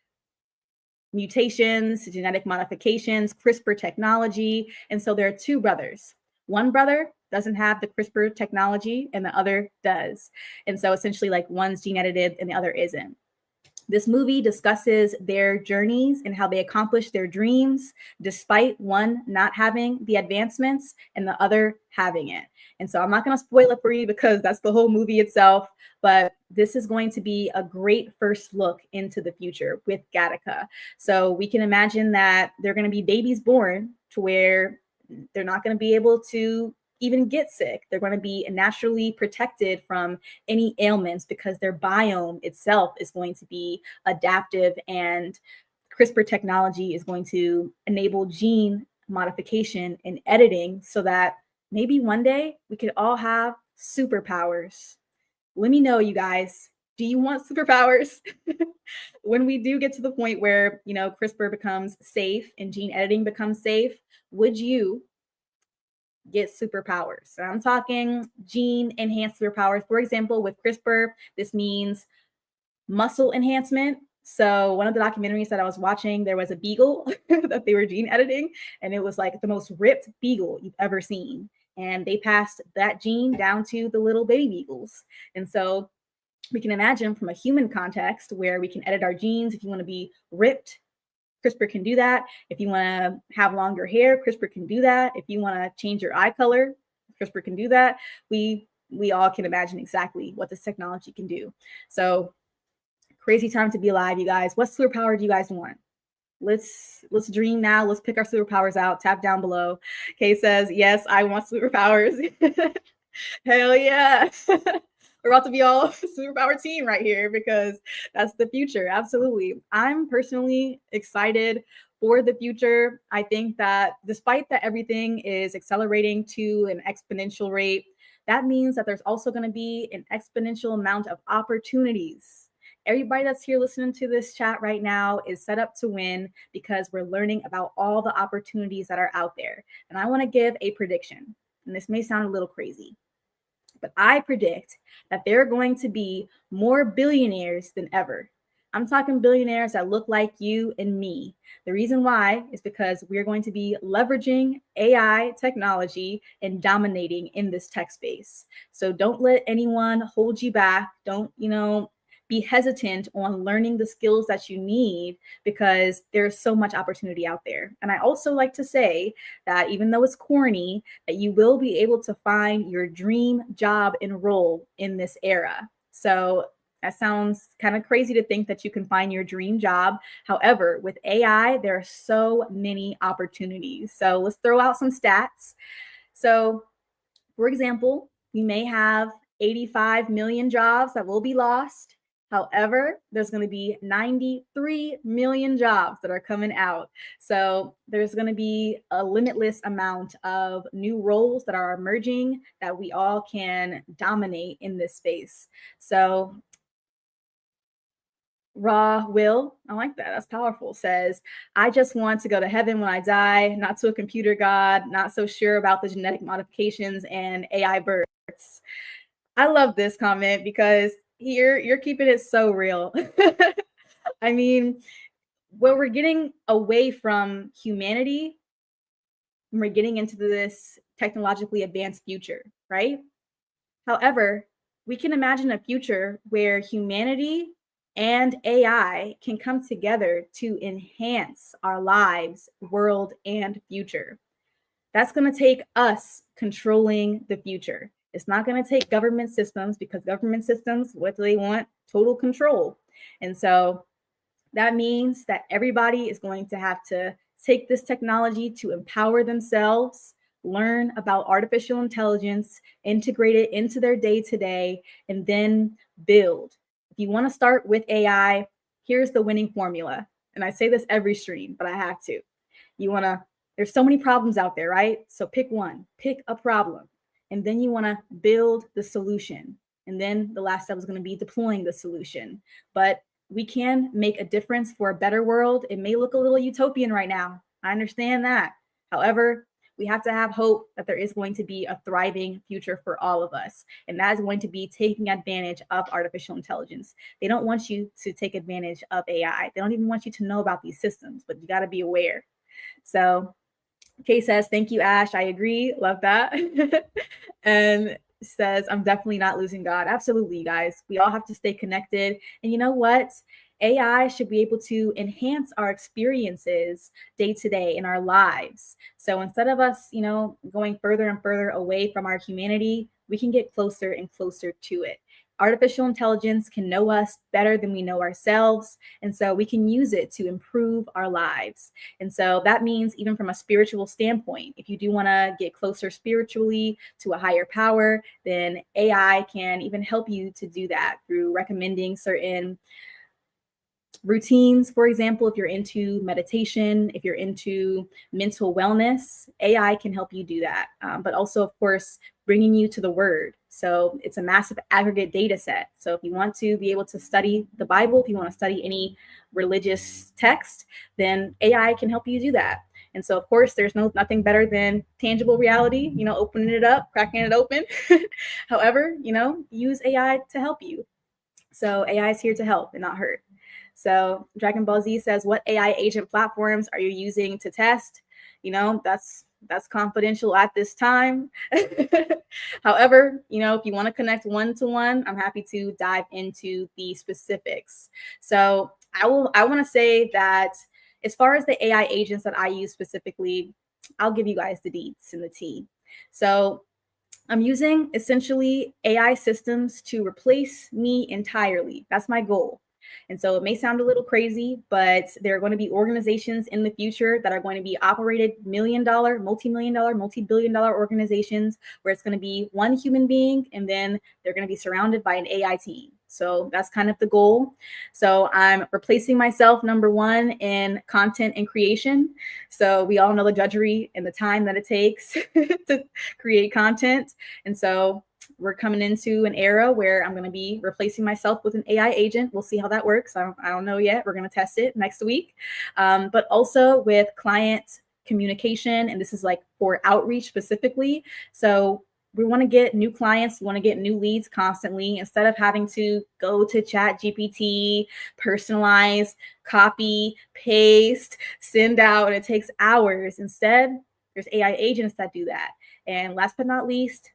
Speaker 1: mutations, genetic modifications, CRISPR technology. And so there are two brothers. One brother doesn't have the CRISPR technology and the other does. And so essentially, like, one's gene edited and the other isn't. This movie discusses their journeys and how they accomplish their dreams despite one not having the advancements and the other having it. And so I'm not going to spoil it for you because that's the whole movie itself, but this is going to be a great first look into the future with Gattaca. So we can imagine that they're going to be babies born to where they're not going to be able to even get sick. They're going to be naturally protected from any ailments because their biome itself is going to be adaptive, and CRISPR technology is going to enable gene modification and editing so that maybe one day we could all have superpowers. Let me know, you guys. Do you want superpowers? When we do get to the point where, CRISPR becomes safe and gene editing becomes safe, would you get superpowers? So I'm talking gene enhanced superpowers. For example, with CRISPR, this means muscle enhancement. So one of the documentaries that I was watching, there was a beagle that they were gene editing, and it was like the most ripped beagle you've ever seen. And they passed that gene down to the little baby beagles. And so we can imagine from a human context where we can edit our genes. If you want to be ripped, CRISPR can do that. If you want to have longer hair, CRISPR can do that. If you want to change your eye color, CRISPR can do that. We all can imagine exactly what this technology can do. So crazy time to be alive, you guys. What superpower do you guys want? Let's dream now. Let's pick our superpowers out. Tap down below. Kay says, yes, I want superpowers. Hell yeah. We're about to be all superpower team right here because that's the future. Absolutely. I'm personally excited for the future. I think that despite that everything is accelerating to an exponential rate, that means that there's also going to be an exponential amount of opportunities. Everybody that's here listening to this chat right now is set up to win because we're learning about all the opportunities that are out there. And I want to give a prediction. And this may sound a little crazy, but I predict that there are going to be more billionaires than ever. I'm talking billionaires that look like you and me. The reason why is because we're going to be leveraging AI technology and dominating in this tech space. So don't let anyone hold you back. Don't, be hesitant on learning the skills that you need because there's so much opportunity out there. And I also like to say that even though it's corny, that you will be able to find your dream job and role in this era. So that sounds kind of crazy to think that you can find your dream job. However, with AI, there are so many opportunities. So let's throw out some stats. So, for example, we may have 85 million jobs that will be lost. However, there's going to be 93 million jobs that are coming out. So there's going to be a limitless amount of new roles that are emerging that we all can dominate in this space. So Raw Will, I like that. That's powerful. Says, I just want to go to heaven when I die, not to a computer god, not so sure about the genetic modifications and AI births. I love this comment because here you're keeping it so real. I mean, when we're getting away from humanity, we're getting into this technologically advanced future, right? However, we can imagine a future where humanity and AI can come together to enhance our lives, world, and future. That's going to take us controlling the future. It's not going to take government systems because government systems, what do they want? Total control. And so that means that everybody is going to have to take this technology to empower themselves, learn about artificial intelligence, integrate it into their day-to-day, and then build. If you want to start with AI, here's the winning formula. And I say this every stream, but I have to. There's so many problems out there, right? So pick one, pick a problem, and then you want to build the solution. And then the last step is going to be deploying the solution. But we can make a difference for a better world. It may look a little utopian right now. I understand that. However, we have to have hope that there is going to be a thriving future for all of us. And that is going to be taking advantage of artificial intelligence. They don't want you to take advantage of AI. They don't even want you to know about these systems, but you got to be aware. So Kay says, thank you, Ash. I agree. Love that. And says, I'm definitely not losing God. Absolutely, you guys. We all have to stay connected. And you know what? AI should be able to enhance our experiences day to day in our lives. So instead of us, going further and further away from our humanity, we can get closer and closer to it. Artificial intelligence can know us better than we know ourselves. And so we can use it to improve our lives. And so that means even from a spiritual standpoint, if you do want to get closer spiritually to a higher power, then AI can even help you to do that through recommending certain routines. For example, if you're into meditation, if you're into mental wellness, AI can help you do that. But also, of course, bringing you to the word. So it's a massive aggregate data set. So if you want to be able to study the Bible, if you want to study any religious text, then AI can help you do that. And so, of course, there's nothing better than tangible reality, opening it up, cracking it open. However, use AI to help you. So AI is here to help and not hurt. So Dragon Ball Z says, what AI agent platforms are you using to test? That's confidential at this time. However, if you want to connect one-to-one, I'm happy to dive into the specifics. So I want to say that as far as the AI agents that I use specifically, I'll give you guys the deets and the tea. So I'm using essentially AI systems to replace me entirely. That's my goal. And so it may sound a little crazy, but there are going to be organizations in the future that are going to be operated $1 million, multi-million dollar, multi-billion dollar organizations where it's going to be one human being and then they're going to be surrounded by an AI team. So that's kind of the goal. So I'm replacing myself, number one, in content and creation. So we all know the drudgery and the time that it takes to create content. And so we're coming into an era where I'm going to be replacing myself with an AI agent. We'll see how that works. I don't know yet. We're going to test it next week. But also with client communication, and this is like for outreach specifically. So we want to get new clients, we want to get new leads constantly instead of having to go to ChatGPT, personalize, copy, paste, send out, and it takes hours. Instead, there's AI agents that do that. And last but not least,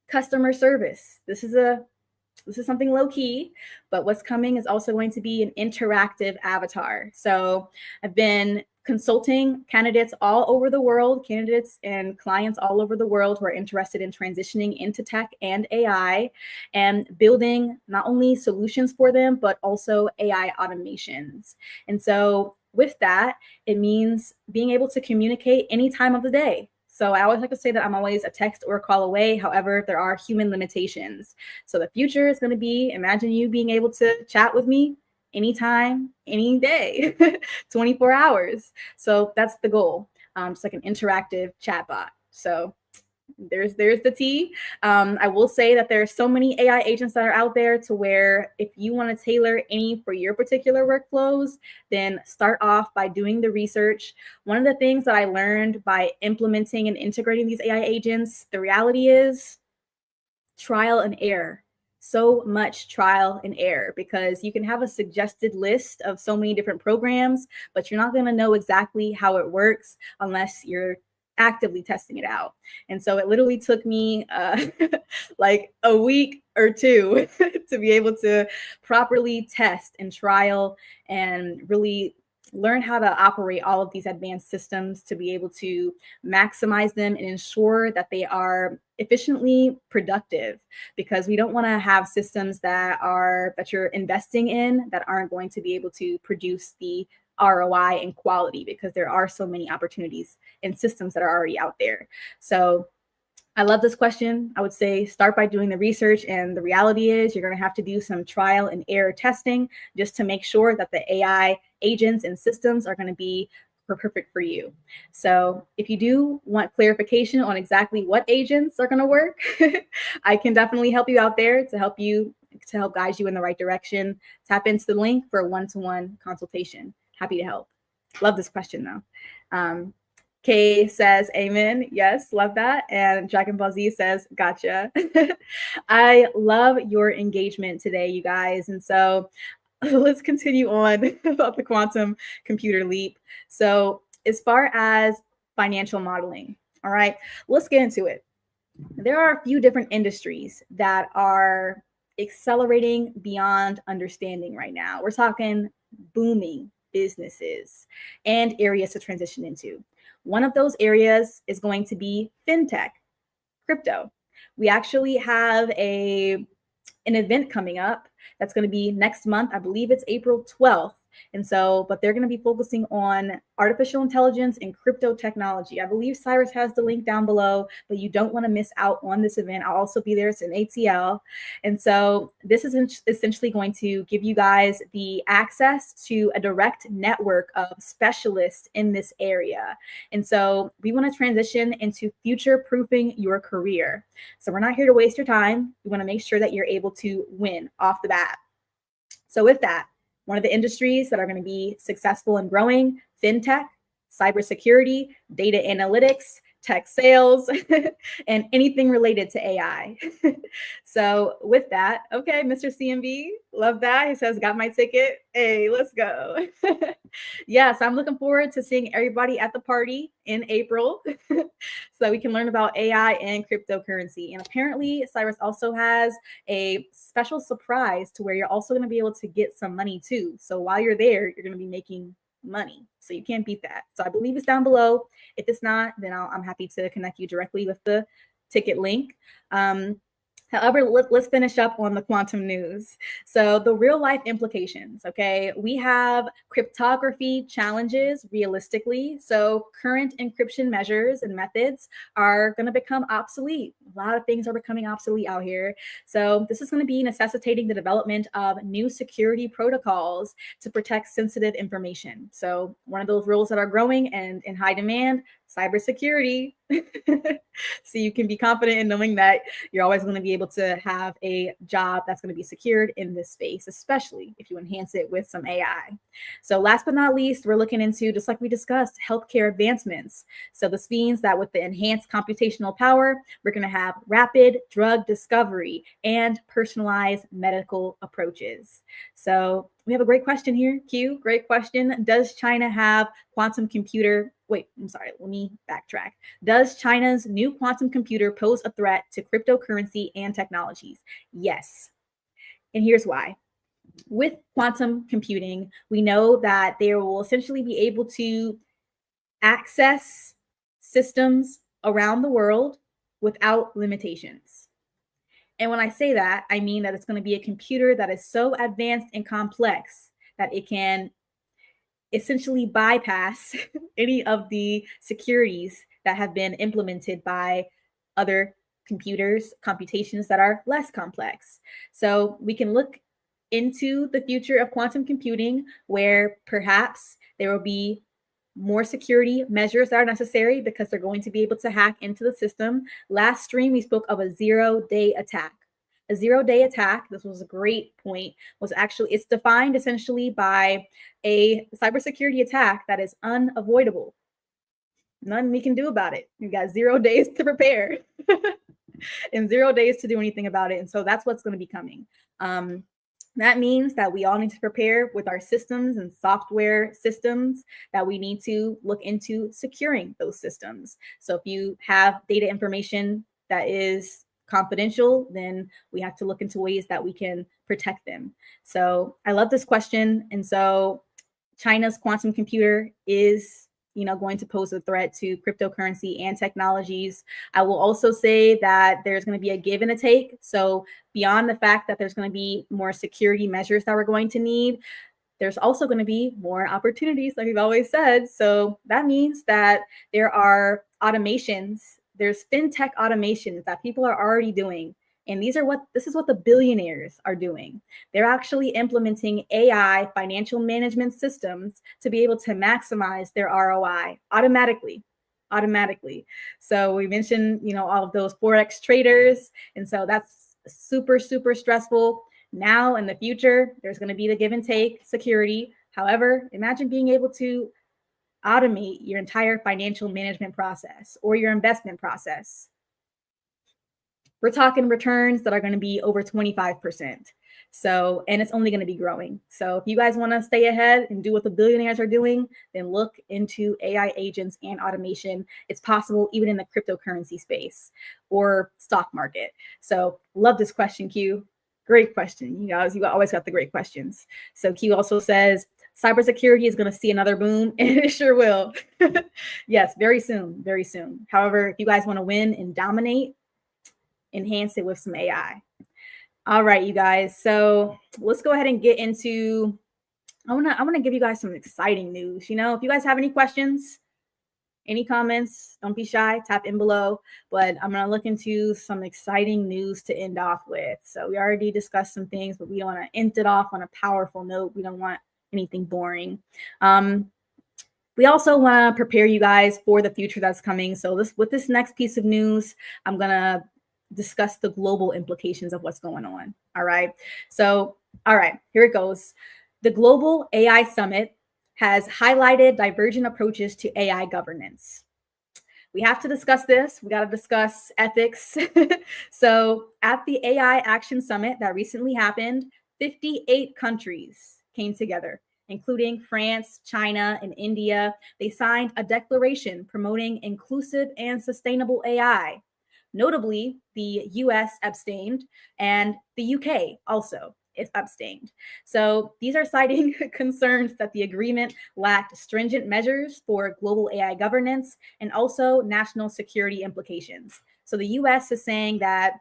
Speaker 1: customer service. This is something low key, but what's coming is also going to be an interactive avatar. So I've been consulting candidates all over the world, candidates and clients all over the world who are interested in transitioning into tech and AI and building not only solutions for them, but also AI automations. And so with that, it means being able to communicate any time of the day. So I always like to say that I'm always a text or a call away. However, there are human limitations. So the future is going to be, imagine you being able to chat with me anytime, any day, 24 hours. So that's the goal. Just like an interactive chatbot. So there's the tea. I will say that there are so many AI agents that are out there to where if you want to tailor any for your particular workflows, then start off by doing the research. One of the things that I learned by implementing and integrating these AI agents, the reality is trial and error. So much trial and error, because you can have a suggested list of so many different programs, but you're not going to know exactly how it works unless you're actively testing it out. And so it literally took me like a week or two to be able to properly test and trial and really learn how to operate all of these advanced systems to be able to maximize them and ensure that they are efficiently productive, because we don't want to have systems that you're investing in that aren't going to be able to produce the ROI and quality, because there are so many opportunities and systems that are already out there. So I love this question. I would say start by doing the research, and the reality is you're going to have to do some trial and error testing just to make sure that the AI agents and systems are going to be perfect for you. So if you do want clarification on exactly what agents are going to work, I can definitely help you out there to help guide you in the right direction. Tap into the link for a one-to-one consultation. Happy to help. Love this question though. Kay says, amen. Yes, love that. And Dragon Ball Z says, gotcha. I love your engagement today, you guys. And so let's continue on about the quantum computer leap. So as far as financial modeling, all right, let's get into it. There are a few different industries that are accelerating beyond understanding right now. We're talking booming businesses and areas to transition into. One of those areas is going to be fintech, crypto. We actually have an event coming up that's going to be next month. I believe it's April 12th. And so, but they're going to be focusing on artificial intelligence and crypto technology. I believe Cyrus has the link down below, but you don't want to miss out on this event. I'll also be there. It's an ATL. And so this is essentially going to give you guys the access to a direct network of specialists in this area. And so we want to transition into future-proofing your career. So we're not here to waste your time. We want to make sure that you're able to win off the bat. So with that, one of the industries that are going to be successful and growing, fintech, cybersecurity, data analytics, tech sales, and anything related to AI. So with that, okay, Mr. CMB, love that. He says, got my ticket. Hey, let's go. Yes, I'm looking forward to seeing everybody at the party in April so we can learn about AI and cryptocurrency. And apparently Cyrus also has a special surprise to where you're also going to be able to get some money too. So while you're there, you're going to be making money. So you can't beat that. So I believe it's down below. If it's not, then I'm happy to connect you directly with the ticket link. However, let's finish up on the quantum news. So the real life implications, okay? We have cryptography challenges realistically. So current encryption measures and methods are going to become obsolete. A lot of things are becoming obsolete out here. So this is going to be necessitating the development of new security protocols to protect sensitive information. So one of those roles that are growing and in high demand, cybersecurity. So you can be confident in knowing that you're always going to be able to have a job that's going to be secured in this space, especially if you enhance it with some AI. So last but not least, we're looking into, just like we discussed, healthcare advancements. So this means that with the enhanced computational power, we're going to have rapid drug discovery and personalized medical approaches. So we have a great question here, Q. Great question. Does China have quantum computer? Wait, I'm sorry. Let me backtrack. Does China's new quantum computer pose a threat to cryptocurrency and technologies? Yes. And here's why. With quantum computing, we know that they will essentially be able to access systems around the world without limitations. And when I say that, I mean that it's going to be a computer that is so advanced and complex that it can essentially bypass any of the securities that have been implemented by other computations that are less complex. So we can look into the future of quantum computing where perhaps there will be more security measures that are necessary because they're going to be able to hack into the system. Last stream, we spoke of a 0-day attack. A 0-day attack, this was a great point, was actually, it's defined essentially by a cybersecurity attack that is unavoidable. Nothing we can do about it. You've got 0 days to prepare and 0 days to do anything about it. And so that's what's going to be coming. That means that we all need to prepare with our systems and software systems that we need to look into securing those systems. So if you have data information that is confidential, then we have to look into ways that we can protect them. So I love this question. And so China's quantum computer is going to pose a threat to cryptocurrency and technologies. I will also say that there's going to be a give and a take. So beyond the fact that there's going to be more security measures that we're going to need, there's also going to be more opportunities, like we've always said. So that means that there are automations, there's fintech automations that people are already doing And this is what the billionaires are doing. They're actually implementing AI financial management systems to be able to maximize their ROI automatically. Automatically. So we mentioned, all of those Forex traders. And so that's super, super stressful. Now in the future, there's going to be the give and take security. However, imagine being able to automate your entire financial management process or your investment process. We're talking returns that are going to be over 25%. So, and it's only going to be growing. So if you guys want to stay ahead and do what the billionaires are doing, then look into AI agents and automation. It's possible even in the cryptocurrency space or stock market. So love this question, Q. Great question. You always got the great questions. So Q also says, cybersecurity is going to see another boom, and it sure will. Yes, very soon, very soon. However, if you guys want to win and dominate, enhance it with some AI. All right, you guys. So let's go ahead and get into, I want to give you guys some exciting news. If you guys have any questions, any comments, don't be shy, tap in below. But I'm going to look into some exciting news to end off with. So we already discussed some things, but we don't want to end it off on a powerful note. We don't want anything boring. We also want to prepare you guys for the future that's coming. So with this next piece of news, I'm going to discuss the global implications of what's going on. All right. So, all right, here it goes. The Global AI Summit has highlighted divergent approaches to AI governance. We have to discuss this. We got to discuss ethics. So at the AI Action Summit that recently happened, 58 countries came together, including France, China, and India. They signed a declaration promoting inclusive and sustainable AI. Notably, the US abstained and the UK also is abstained. So these are citing concerns that the agreement lacked stringent measures for global AI governance and also national security implications. So the US is saying that,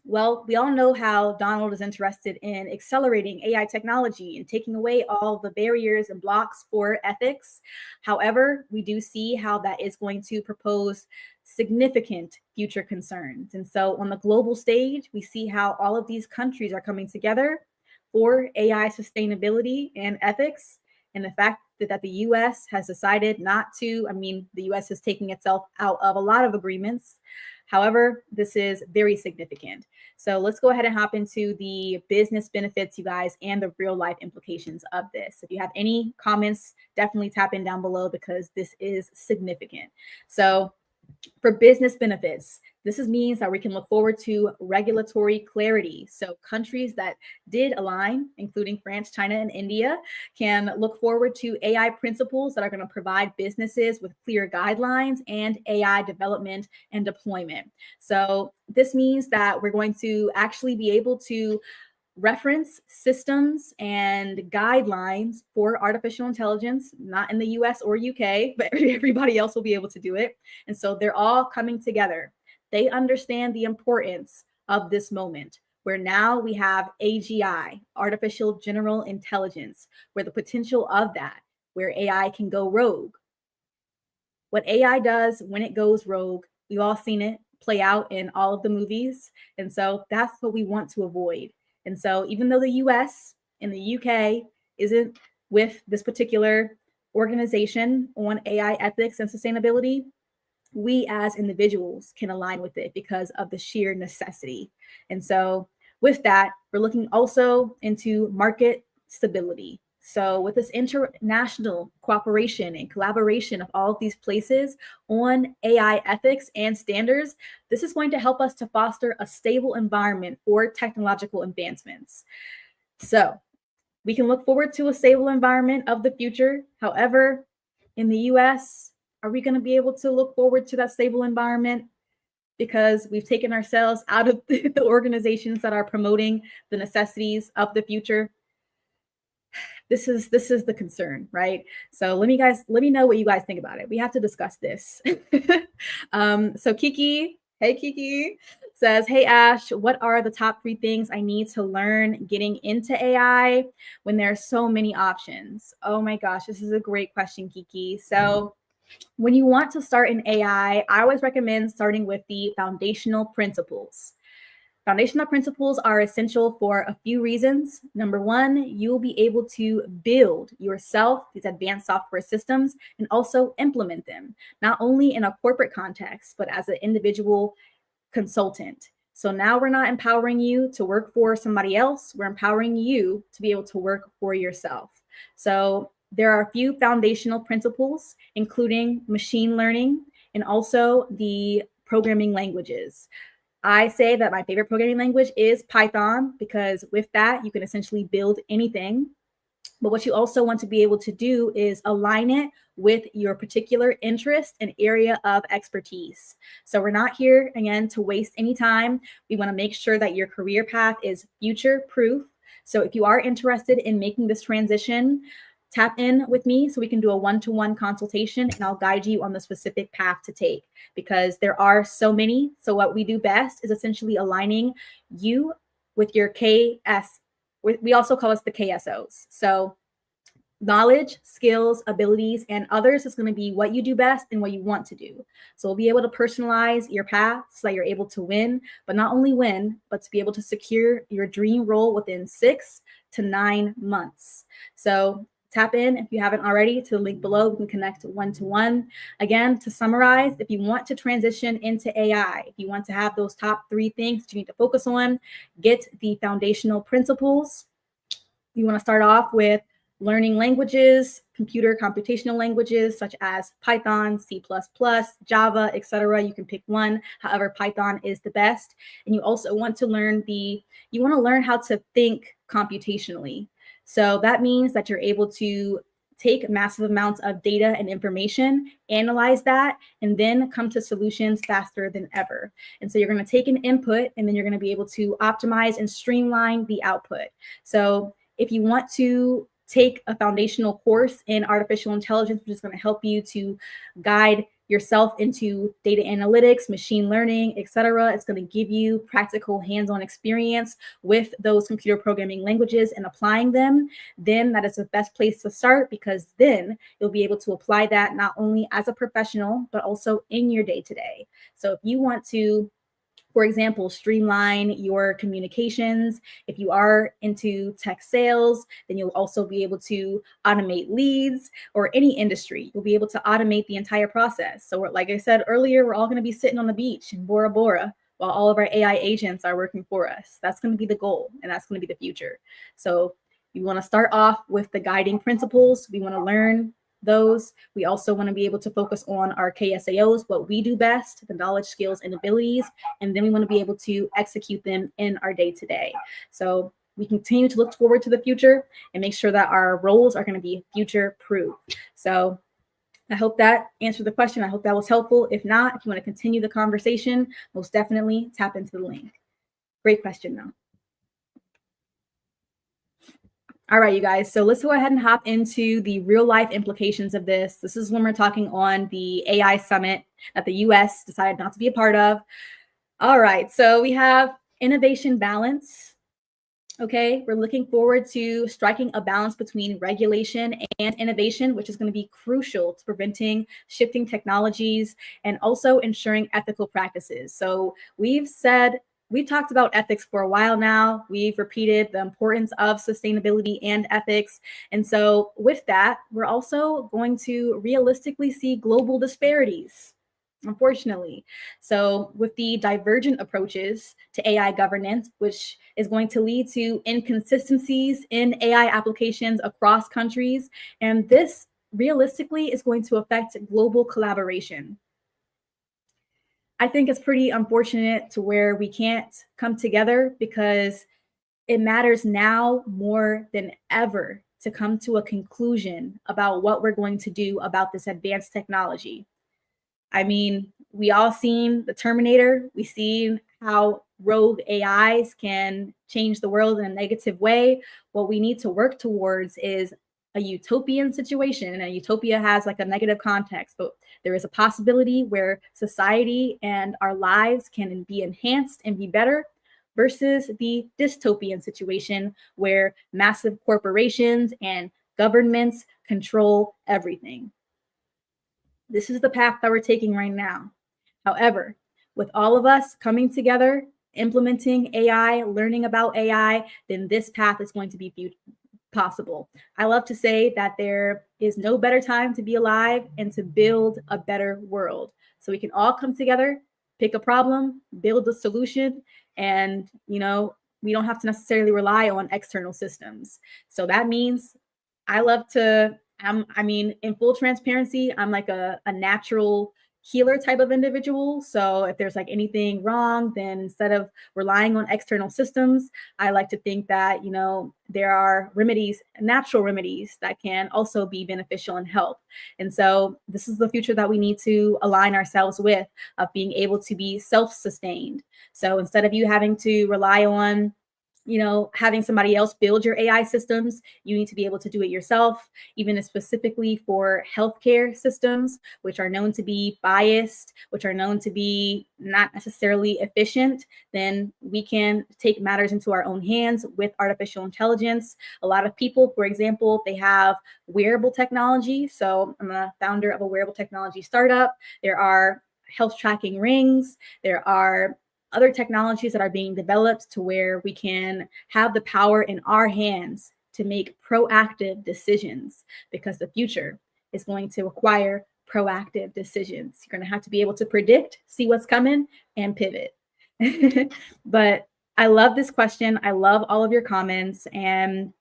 Speaker 1: well, we all know how Donald is interested in accelerating AI technology and taking away all the barriers and blocks for ethics. However, we do see how that is going to propose significant future concerns. And so on the global stage, we see how all of these countries are coming together for AI sustainability and ethics. And the fact that the US has decided not to, the US is taking itself out of a lot of agreements. However, this is very significant. So let's go ahead and hop into the business benefits, you guys, and the real life implications of this. If you have any comments, definitely tap in down below because this is significant. So for business benefits, this means that we can look forward to regulatory clarity. So countries that did align, including France, China, and India, can look forward to AI principles that are going to provide businesses with clear guidelines and AI development and deployment. So this means that we're going to actually be able to reference systems and guidelines for artificial intelligence, not in the US or UK, but everybody else will be able to do it. And so they're all coming together. They understand the importance of this moment, where now we have AGI, artificial general intelligence, where the potential of that, where AI can go rogue. What AI does when it goes rogue, we've all seen it play out in all of the movies. And so that's what we want to avoid. And so even though the US and the UK isn't with this particular organization on AI ethics and sustainability, we as individuals can align with it because of the sheer necessity. And so with that, we're looking also into market stability. So with this international cooperation and collaboration of all of these places on AI ethics and standards, this is going to help us to foster a stable environment for technological advancements. So we can look forward to a stable environment of the future. However, in the US, are we going to be able to look forward to that stable environment? Because we've taken ourselves out of the organizations that are promoting the necessities of the future. This is the concern, right? So let me know what you guys think about it. We have to discuss this. So Kiki, hey Kiki, says, hey Ash, what are the top 3 things I need to learn getting into AI when there are so many options? Oh my gosh, this is a great question, Kiki. So when you want to start in AI, I always recommend starting with the foundational principles. Foundational principles are essential for a few reasons. Number one, you'll be able to build yourself these advanced software systems and also implement them, not only in a corporate context, but as an individual consultant. So now we're not empowering you to work for somebody else, we're empowering you to be able to work for yourself. So there are a few foundational principles, including machine learning and also the programming languages. I say that my favorite programming language is Python because with that, you can essentially build anything. But what you also want to be able to do is align it with your particular interest and area of expertise. So we're not here, again, to waste any time. We want to make sure that your career path is future proof. So if you are interested in making this transition, tap in with me so we can do a one-to-one consultation and I'll guide you on the specific path to take because there are so many. So what we do best is essentially aligning you with your KS. We also call us the KSOs. So knowledge, skills, abilities, and others is going to be what you do best and what you want to do. So we'll be able to personalize your path so that you're able to win, but not only win, but to be able to secure your dream role within 6 to 9 months. So tap in if you haven't already to the link below. We can connect one-to-one. Again, to summarize, if you want to transition into AI, if you want to have those top 3 things that you need to focus on, get the foundational principles. You want to start off with learning languages, computer computational languages such as Python, C++, Java, etc. You can pick one. However, Python is the best. And you also want to learn how to think computationally. So that means that you're able to take massive amounts of data and information, analyze that, and then come to solutions faster than ever. And so you're going to take an input and then you're going to be able to optimize and streamline the output. So if you want to take a foundational course in artificial intelligence, which is going to help you to guide yourself into data analytics, machine learning, etc. It's going to give you practical hands-on experience with those computer programming languages and applying them. Then that is the best place to start because then you'll be able to apply that not only as a professional, but also in your day-to-day. So if you want to, for example, streamline your communications. If you are into tech sales, then you'll also be able to automate leads, or any industry. You'll be able to automate the entire process. So like I said earlier, we're all going to be sitting on the beach in Bora Bora while all of our AI agents are working for us. That's going to be the goal, and that's going to be the future. So you want to start off with the guiding principles. We want to learn those. We also want to be able to focus on our KSAOs, what we do best, the knowledge, skills, and abilities, and then we want to be able to execute them in our day-to-day. So we continue to look forward to the future and make sure that our roles are going to be future-proof. So I hope that answered the question. I hope that was helpful. If not, if you want to continue the conversation, most definitely tap into the link. Great question, though. All right, you guys. So let's go ahead and hop into the real life implications of this. This is when we're talking on the AI summit that the US decided not to be a part of. All right. So we have innovation balance. Okay. We're looking forward to striking a balance between regulation and innovation, which is going to be crucial to preventing shifting technologies and also ensuring ethical practices. So we've talked about ethics for a while now. We've repeated the importance of sustainability and ethics. And so with that, we're also going to realistically see global disparities, unfortunately. So with the divergent approaches to AI governance, which is going to lead to inconsistencies in AI applications across countries, and this realistically is going to affect global collaboration. I think it's pretty unfortunate to where we can't come together because it matters now more than ever to come to a conclusion about what we're going to do about this advanced technology. I mean, we all seen the Terminator. We've seen how rogue AIs can change the world in a negative way. What we need to work towards is a utopian situation, and a utopia has like a negative context, but there is a possibility where society and our lives can be enhanced and be better versus the dystopian situation where massive corporations and governments control everything. This is the path that we're taking right now. However, with all of us coming together implementing AI, learning about AI, then this path is going to be possible. I love to say that there is no better time to be alive and to build a better world. So we can all come together, pick a problem, build a solution, and we don't have to necessarily rely on external systems. So that means I love to I mean, in full transparency, I'm like a natural healer type of individual. So if there's like anything wrong, then instead of relying on external systems, I like to think that, there are remedies, natural remedies that can also be beneficial and help. And so this is the future that we need to align ourselves with, of being able to be self-sustained. So instead of you having to rely on having somebody else build your AI systems, you need to be able to do it yourself, even specifically for healthcare systems, which are known to be biased, which are known to be not necessarily efficient. Then we can take matters into our own hands with artificial intelligence. A lot of people, for example, they have wearable technology. So I'm a founder of a wearable technology startup. There are health tracking rings. There are other technologies that are being developed to where we can have the power in our hands to make proactive decisions, because the future is going to require proactive decisions. You're going to have to be able to predict, see what's coming, and pivot. But I love this question. I love all of your comments, and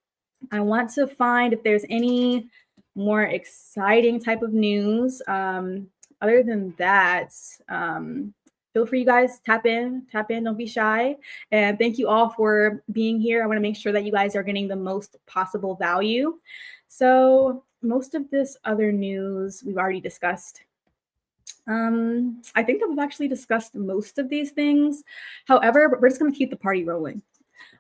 Speaker 1: I want to find if there's any more exciting type of news. Other than that, feel free, you guys, tap in, don't be shy. And thank you all for being here. I want to make sure that you guys are getting the most possible value. So most of this other news we've already discussed. I think that we've actually discussed most of these things. However, we're just going to keep the party rolling.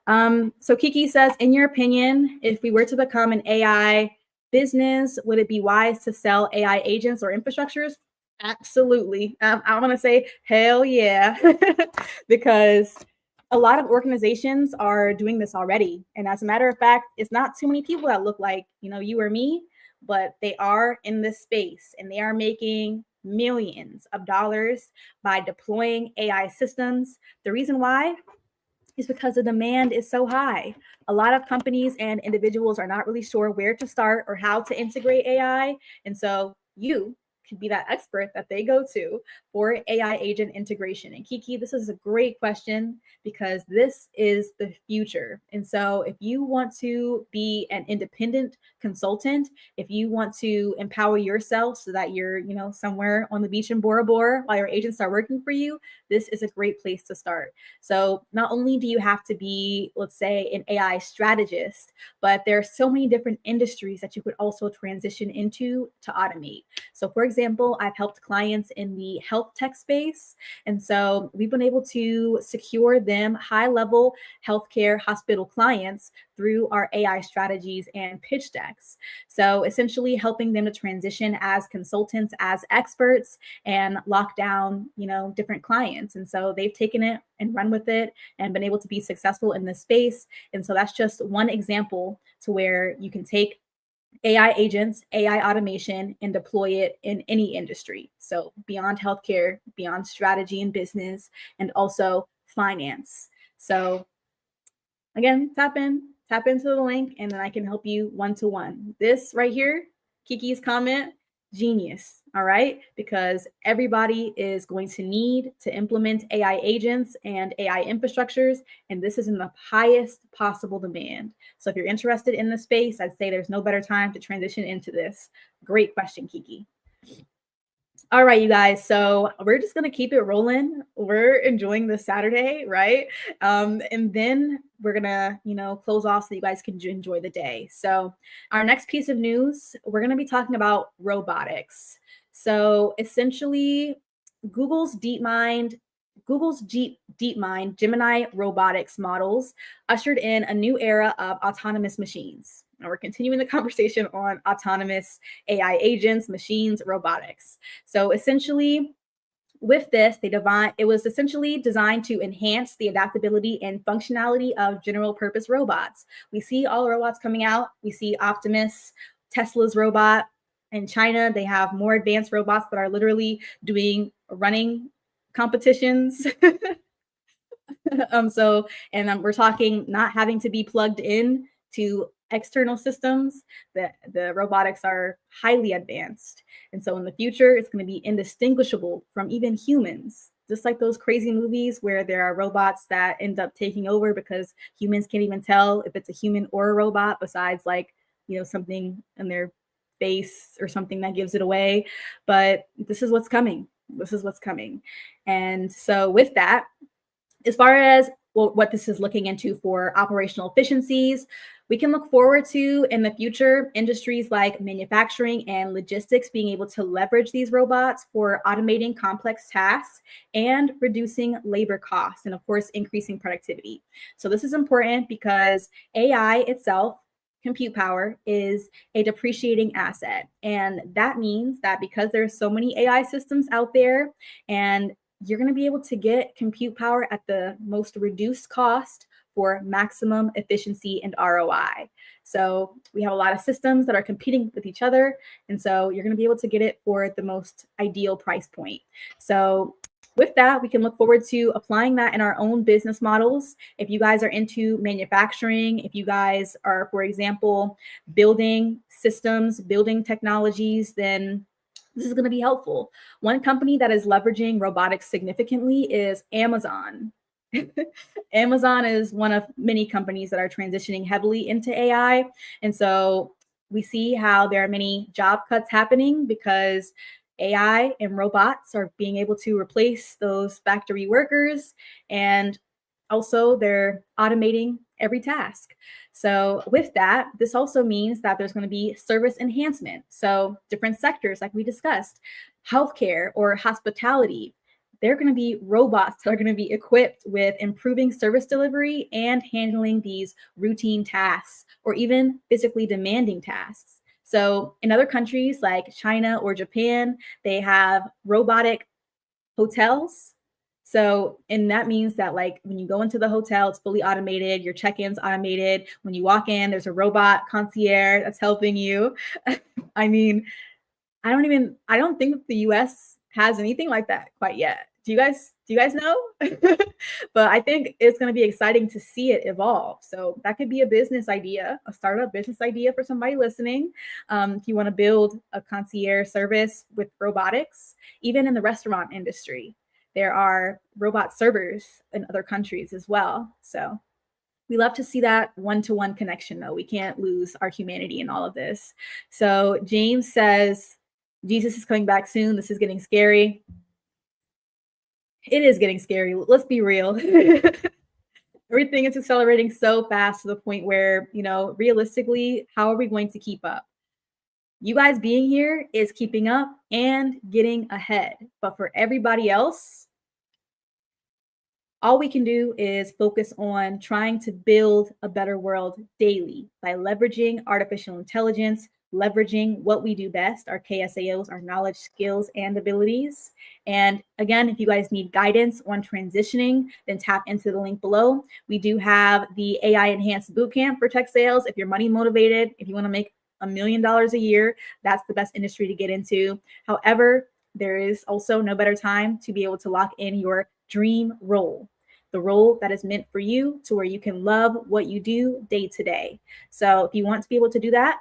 Speaker 1: So Kiki says, in your opinion, if we were to become an AI business, would it be wise to sell AI agents or infrastructures? Absolutely. I want to say, hell yeah, because a lot of organizations are doing this already. And as a matter of fact, it's not too many people that look like, you or me, but they are in this space and they are making millions of dollars by deploying AI systems. The reason why is because the demand is so high. A lot of companies and individuals are not really sure where to start or how to integrate AI. And so you could be that expert that they go to for AI agent integration. And Kiki, this is a great question because this is the future. And so if you want to be an independent consultant, if you want to empower yourself so that you're, somewhere on the beach in Bora Bora while your agents are working for you, this is a great place to start. So not only do you have to be, let's say, an AI strategist, but there are so many different industries that you could also transition into to automate. So for example, I've helped clients in the health tech space. And so we've been able to secure them high-level healthcare hospital clients through our AI strategies and pitch decks. So essentially helping them to transition as consultants, as experts, and lock down, different clients. And so they've taken it and run with it and been able to be successful in this space. And so that's just one example to where you can take AI agents, AI automation, and deploy it in any industry. So beyond healthcare, beyond strategy and business, and also finance. So again, tap into the link, and then I can help you one-to-one. This right here, Kiki's comment, genius, all right? Because everybody is going to need to implement AI agents and AI infrastructures, and this is in the highest possible demand. So if you're interested in the space, I'd say there's no better time to transition into this. Great question, Kiki. All right, you guys. So we're just gonna keep it rolling. We're enjoying this Saturday, right? And then we're gonna, close off so you guys can enjoy the day. So our next piece of news, we're gonna be talking about robotics. So essentially, Google's DeepMind Gemini robotics models ushered in a new era of autonomous machines. Now we're continuing the conversation on autonomous AI agents, machines, robotics. So essentially, with this, it was essentially designed to enhance the adaptability and functionality of general purpose robots. We see all the robots coming out. We see Optimus, Tesla's robot. In China, they have more advanced robots that are literally doing running competitions. We're talking not having to be plugged in to external systems. The robotics are highly advanced. And so in the future, it's going to be indistinguishable from even humans. Just like those crazy movies where there are robots that end up taking over because humans can't even tell if it's a human or a robot, besides like, something in their face or something that gives it away. But this is what's coming. This is what's coming. And so with that, as far as what this is looking into for operational efficiencies, we can look forward to in the future industries like manufacturing and logistics being able to leverage these robots for automating complex tasks and reducing labor costs, and of course, increasing productivity. So this is important because AI itself, compute power, is a depreciating asset. And that means that because there's so many AI systems out there, and you're going to be able to get compute power at the most reduced cost for maximum efficiency and ROI. So we have a lot of systems that are competing with each other. And so you're going to be able to get it for the most ideal price point. So with that, we can look forward to applying that in our own business models. If you guys are into manufacturing, if you guys are, for example, building systems, building technologies, then this is going to be helpful. One company that is leveraging robotics significantly is Amazon. Amazon is one of many companies that are transitioning heavily into AI. And so we see how there are many job cuts happening because AI and robots are being able to replace those factory workers, and also they're automating every task. So with that, this also means that there's going to be service enhancement. So different sectors, like we discussed, healthcare or hospitality, they're going to be robots that are going to be equipped with improving service delivery and handling these routine tasks or even physically demanding tasks. So in other countries like China or Japan, they have robotic hotels. And that means that like when you go into the hotel, it's fully automated, your check-in's automated. When you walk in, there's a robot concierge that's helping you. I mean, I don't think the US has anything like that quite yet. Do you guys know? But I think it's going to be exciting to see it evolve. So that could be a business idea, a startup business idea for somebody listening. If you want to build a concierge service with robotics, even in the restaurant industry, there are robot servers in other countries as well. So we love to see that one-to-one connection, though. We can't lose our humanity in all of this. So James says, Jesus is coming back soon. This is getting scary. It is getting scary. Let's be real. Everything is accelerating so fast to the point where, realistically, how are we going to keep up? You guys being here is keeping up and getting ahead. But for everybody else, all we can do is focus on trying to build a better world daily by leveraging artificial intelligence, leveraging what we do best, our KSAOs, our knowledge, skills, and abilities. And again, if you guys need guidance on transitioning, then tap into the link below. We do have the AI Enhanced Bootcamp for tech sales. If you're money motivated, if you want to make $1 million a year, that's the best industry to get into. However, there is also no better time to be able to lock in your dream role, the role that is meant for you, to where you can love what you do day to day. So if you want to be able to do that,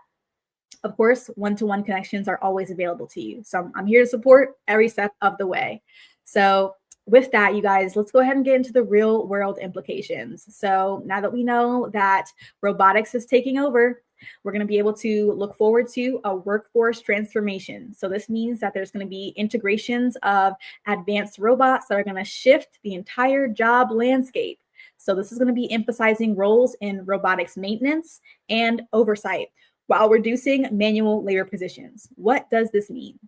Speaker 1: of course, one-to-one connections are always available to you. So I'm here to support every step of the way. So with that, you guys, let's go ahead and get into the real world implications. So now that we know that robotics is taking over, we're going to be able to look forward to a workforce transformation. So this means that there's going to be integrations of advanced robots that are going to shift the entire job landscape. So this is going to be emphasizing roles in robotics maintenance and oversight while reducing manual labor positions. What does this mean?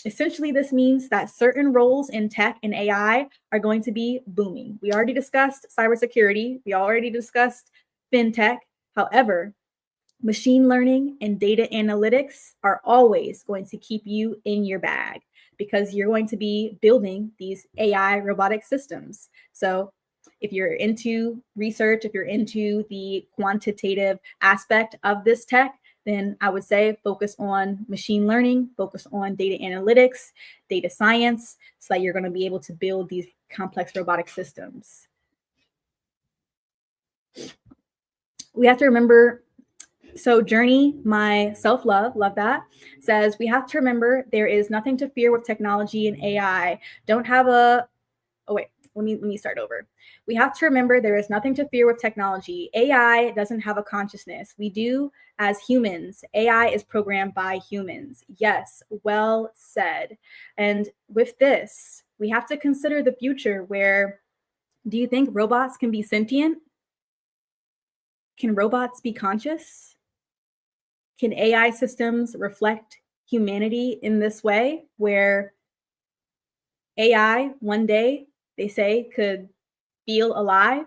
Speaker 1: Essentially, this means that certain roles in tech and AI are going to be booming. We already discussed cybersecurity. We already discussed fintech. However, machine learning and data analytics are always going to keep you in your bag because you're going to be building these AI robotic systems. So if you're into research, if you're into the quantitative aspect of this tech, then I would say focus on machine learning, focus on data analytics, data science, so that you're going to be able to build these complex robotic systems. We have to remember. So Journey, my self-love, love that, says we have to remember there is nothing to fear with technology and AI. Don't have a oh wait, let me start over. We have to remember there is nothing to fear with technology. AI doesn't have a consciousness. We do as humans. AI is programmed by humans. Yes, well said. And with this, we have to consider the future where do you think robots can be sentient? Can robots be conscious? Can AI systems reflect humanity in this way where AI one day they say could feel alive?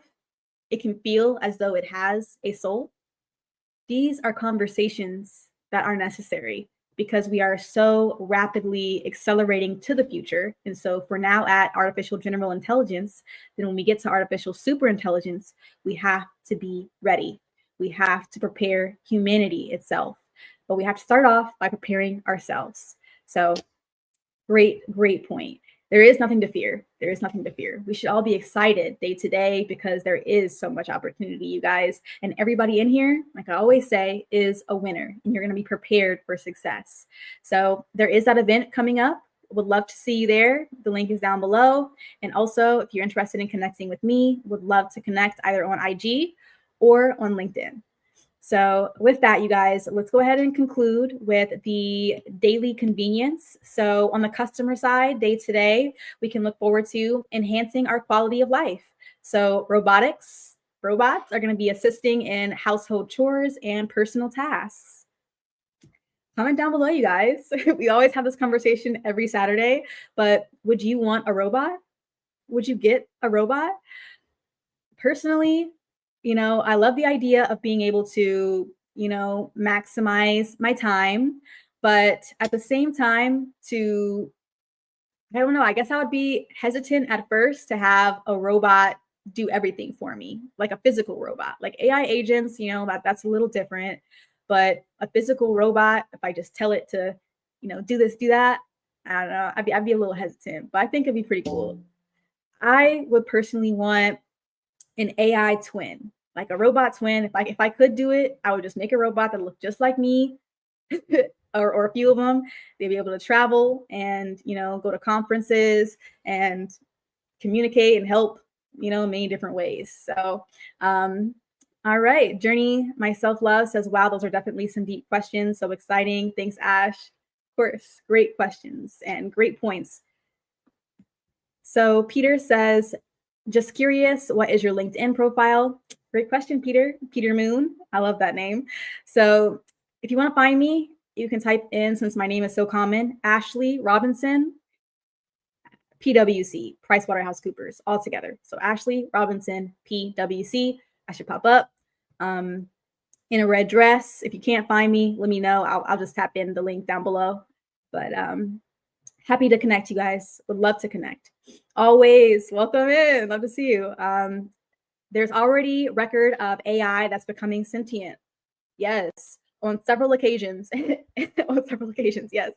Speaker 1: It can feel as though it has a soul. These are conversations that are necessary because we are so rapidly accelerating to the future. And so, if we're now at artificial general intelligence, then when we get to artificial super intelligence, we have to be ready. We have to prepare humanity itself, but we have to start off by preparing ourselves. So, great point. There is nothing to fear. There is nothing to fear. We should all be excited day to day because there is so much opportunity, you guys. And everybody in here, like I always say, is a winner and you're going to be prepared for success. So there is that event coming up. Would love to see you there. The link is down below. And also, if you're interested in connecting with me, would love to connect either on IG or on LinkedIn. So with that, you guys, let's go ahead and conclude with the daily convenience. So on the customer side, day to day, we can look forward to enhancing our quality of life. So robots are going to be assisting in household chores and personal tasks. Comment down below, you guys. We always have this conversation every Saturday, but would you want a robot? Would you get a robot? Personally, I love the idea of being able to, maximize my time, but at the same time, I don't know, I guess I would be hesitant at first to have a robot do everything for me, like a physical robot. Like AI agents, that's a little different, but a physical robot, if I just tell it to, do this, do that, I don't know, I'd be a little hesitant, but I think it'd be pretty cool. I would personally want an AI twin, like a robot twin. If I could do it, I would just make a robot that looked just like me, or a few of them. They'd be able to travel and go to conferences and communicate and help many different ways. So, all right, Journey, my self love says, "Wow, those are definitely some deep questions. So exciting. Thanks, Ash. Of course, great questions and great points." So Peter says, just curious, what is your LinkedIn profile? Great question, Peter. Peter Moon. I love that name. So if you want to find me, you can type in, since my name is so common, Ashley Robinson, PwC, PricewaterhouseCoopers, all together. So Ashley Robinson, PwC. I should pop up in a red dress. If you can't find me, let me know. I'll just tap in the link down below. But happy to connect, you guys. Would love to connect. Always welcome in. Love to see you. There's already record of AI that's becoming sentient. Yes, on several occasions. On several occasions, yes.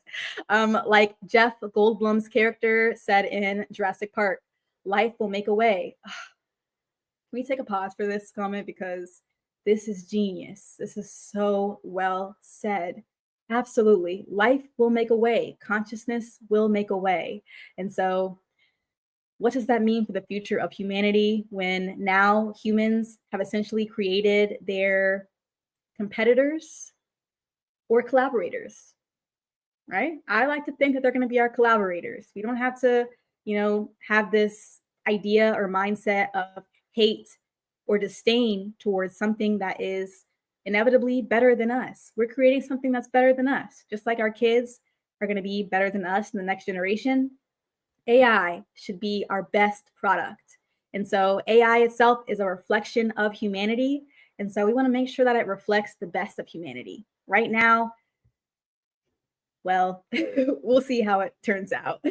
Speaker 1: Like Jeff Goldblum's character said in Jurassic Park, life will make a way. Can we take a pause for this comment because this is genius. This is so well said. Absolutely. Life will make a way. Consciousness will make a way. And so, what does that mean for the future of humanity when now humans have essentially created their competitors or collaborators, right? I like to think that they're going to be our collaborators. We don't have to, have this idea or mindset of hate or disdain towards something that is inevitably better than us. We're creating something that's better than us. Just like our kids are going to be better than us in the next generation, AI should be our best product. And so AI itself is a reflection of humanity. And so we want to make sure that it reflects the best of humanity. Right now, well, we'll see how it turns out.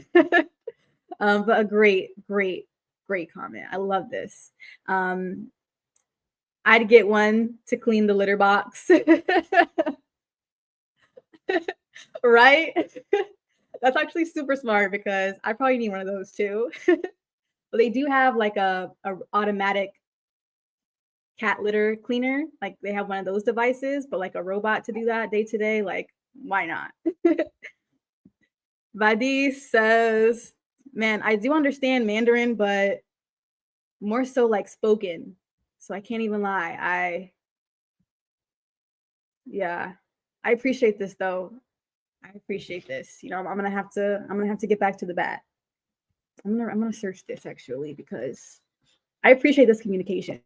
Speaker 1: But a great comment. I love this. I'd get one to clean the litter box. Right? That's actually super smart because I probably need one of those too. But they do have like a automatic cat litter cleaner. Like they have one of those devices, but like a robot to do that day to day, like why not? Vadi says, man, I do understand Mandarin, but more so like spoken. So I can't even lie. Yeah, I appreciate this though. I appreciate this. You know, I'm gonna have to get back to the bat. I'm gonna search this actually because I appreciate this communication.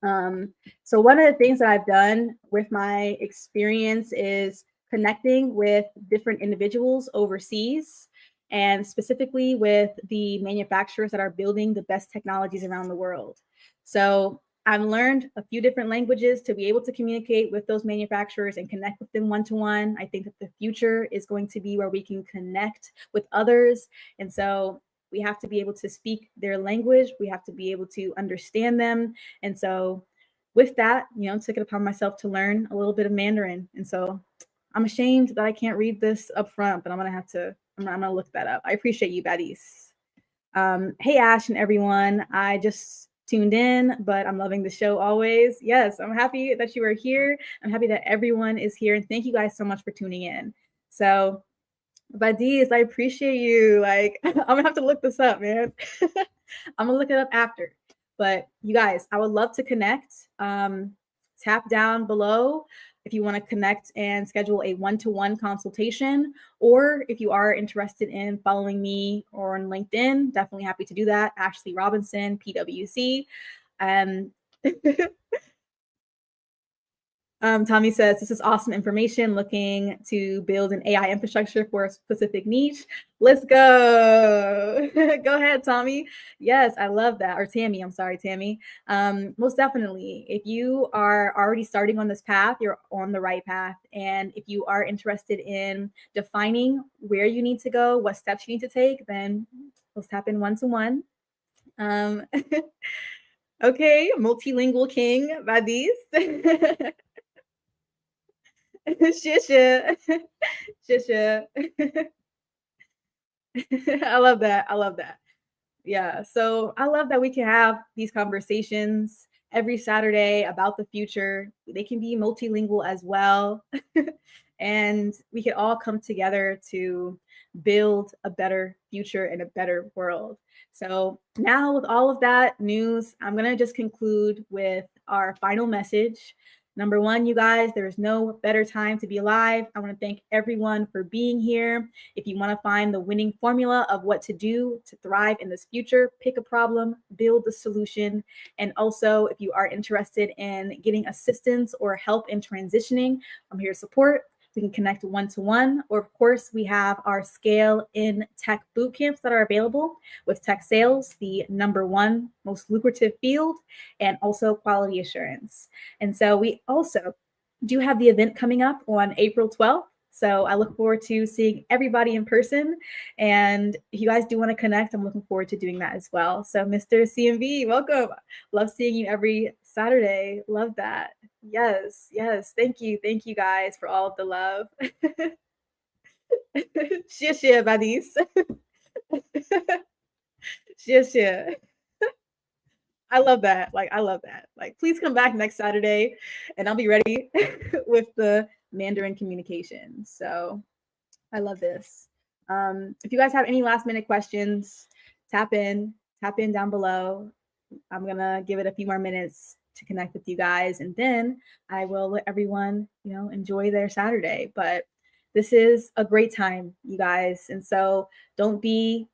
Speaker 1: So one of the things that I've done with my experience is connecting with different individuals overseas and specifically with the manufacturers that are building the best technologies around the world. So I've learned a few different languages to be able to communicate with those manufacturers and connect with them one to one. I think that the future is going to be where we can connect with others. And so we have to be able to speak their language. We have to be able to understand them. And so with that, you know, took it upon myself to learn a little bit of Mandarin. And so I'm ashamed that I can't read this up front, but I'm gonna look that up. I appreciate you, Baddies. Hey Ash and everyone. I just tuned in, but I'm loving the show always. Yes, I'm happy that you are here. I'm happy that everyone is here. And thank you guys so much for tuning in. So Badis, I appreciate you. Like, I'm gonna have to look this up, man. I'm gonna look it up after. But you guys, I would love to connect. Tap down below if you want to connect and schedule a one-to-one consultation, or if you are interested in following me or on LinkedIn, definitely happy to do that. Ashley Robinson, PwC. Um, Tommy says, this is awesome information looking to build an AI infrastructure for a specific niche. Let's go. Go ahead, Tommy. Yes, I love that. Or Tammy, I'm sorry, Tammy. Most definitely. If you are already starting on this path, you're on the right path. And if you are interested in defining where you need to go, what steps you need to take, then let's tap in one-to-one. Okay, multilingual king, Vadis. Shisha. Shisha. I love that. I love that. Yeah. So I love that we can have these conversations every Saturday about the future. They can be multilingual as well. And we can all come together to build a better future and a better world. So now with all of that news, I'm going to just conclude with our final message. Number one, you guys, there is no better time to be alive. I want to thank everyone for being here. If you want to find the winning formula of what to do to thrive in this future, pick a problem, build the solution. And also, if you are interested in getting assistance or help in transitioning, I'm here to support. We can connect one-to-one, or of course, we have our Scale in Tech boot camps that are available with tech sales, the number one most lucrative field, and also quality assurance. And so we also do have the event coming up on April 12th. So I look forward to seeing everybody in person. And if you guys do want to connect, I'm looking forward to doing that as well. So Mr. CMV, welcome. Love seeing you every Saturday. Love that. Yes, yes. Thank you. Thank you guys for all of the love. Shia shia, buddies. Shia shia. I love that. Like, I love that. Like, please come back next Saturday and I'll be ready with the Mandarin communication. So I love this. If you guys have any last minute questions, tap in down below. I'm gonna give it a few more minutes to connect with you guys, and then I will let everyone, you know, enjoy their Saturday. But this is a great time, you guys, and so don't be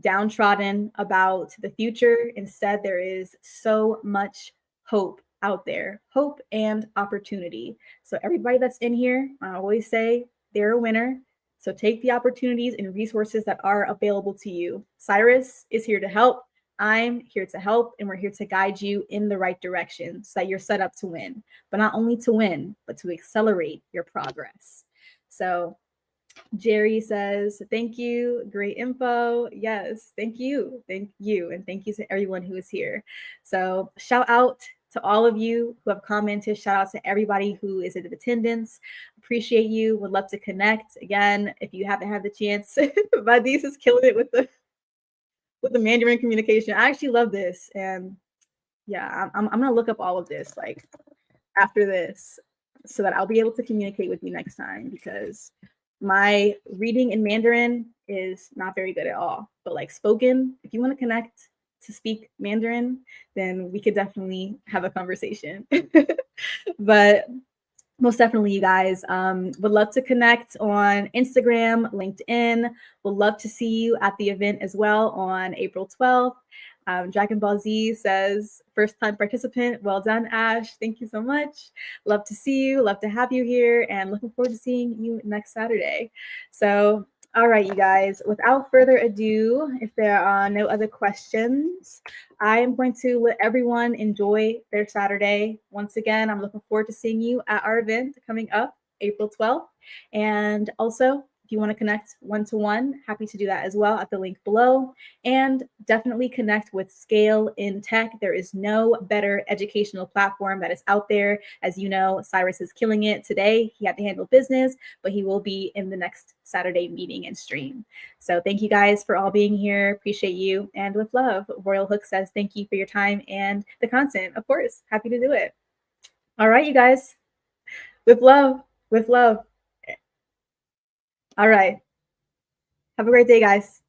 Speaker 1: downtrodden about the future. Instead, there is so much hope out there, hope and opportunity. So, everybody that's in here, I always say they're a winner. So, take the opportunities and resources that are available to you. Cyrus is here to help. I'm here to help, and we're here to guide you in the right direction so that you're set up to win, but not only to win, but to accelerate your progress. So, Jerry says, thank you. Great info. Yes, thank you. Thank you. And thank you to everyone who is here. So, shout out to all of you who have commented. Shout out to everybody who is in attendance. Appreciate you. Would love to connect. Again, if you haven't had the chance, Vadis is killing it with the Mandarin communication. I actually love this. And Yeah, I'm gonna look up all of this like after this so that I'll be able to communicate with you next time because my reading in Mandarin is not very good at all. But like spoken, if you want to connect to speak Mandarin, then we could definitely have a conversation. But most definitely, you guys. Would love to connect on Instagram, LinkedIn. Would love to see you at the event as well on April 12th. Dragon Ball Z says, first time participant. Well done, Ash. Thank you so much. Love to see you. Love to have you here. And looking forward to seeing you next Saturday. So, all right, you guys, without further ado, if there are no other questions, I am going to let everyone enjoy their Saturday. Once again, I'm looking forward to seeing you at our event coming up April 12th. And also, if you want to connect one-to-one, happy to do that as well at the link below. And definitely connect with Scale in Tech. There is no better educational platform that is out there. As you know, Cyrus is killing it today. He had to handle business, but he will be in the next Saturday meeting and stream. So thank you guys for all being here. Appreciate you. And with love, Royal Hook says thank you for your time and the content. Of course, happy to do it. All right, you guys. With love. With love. All right. Have a great day, guys.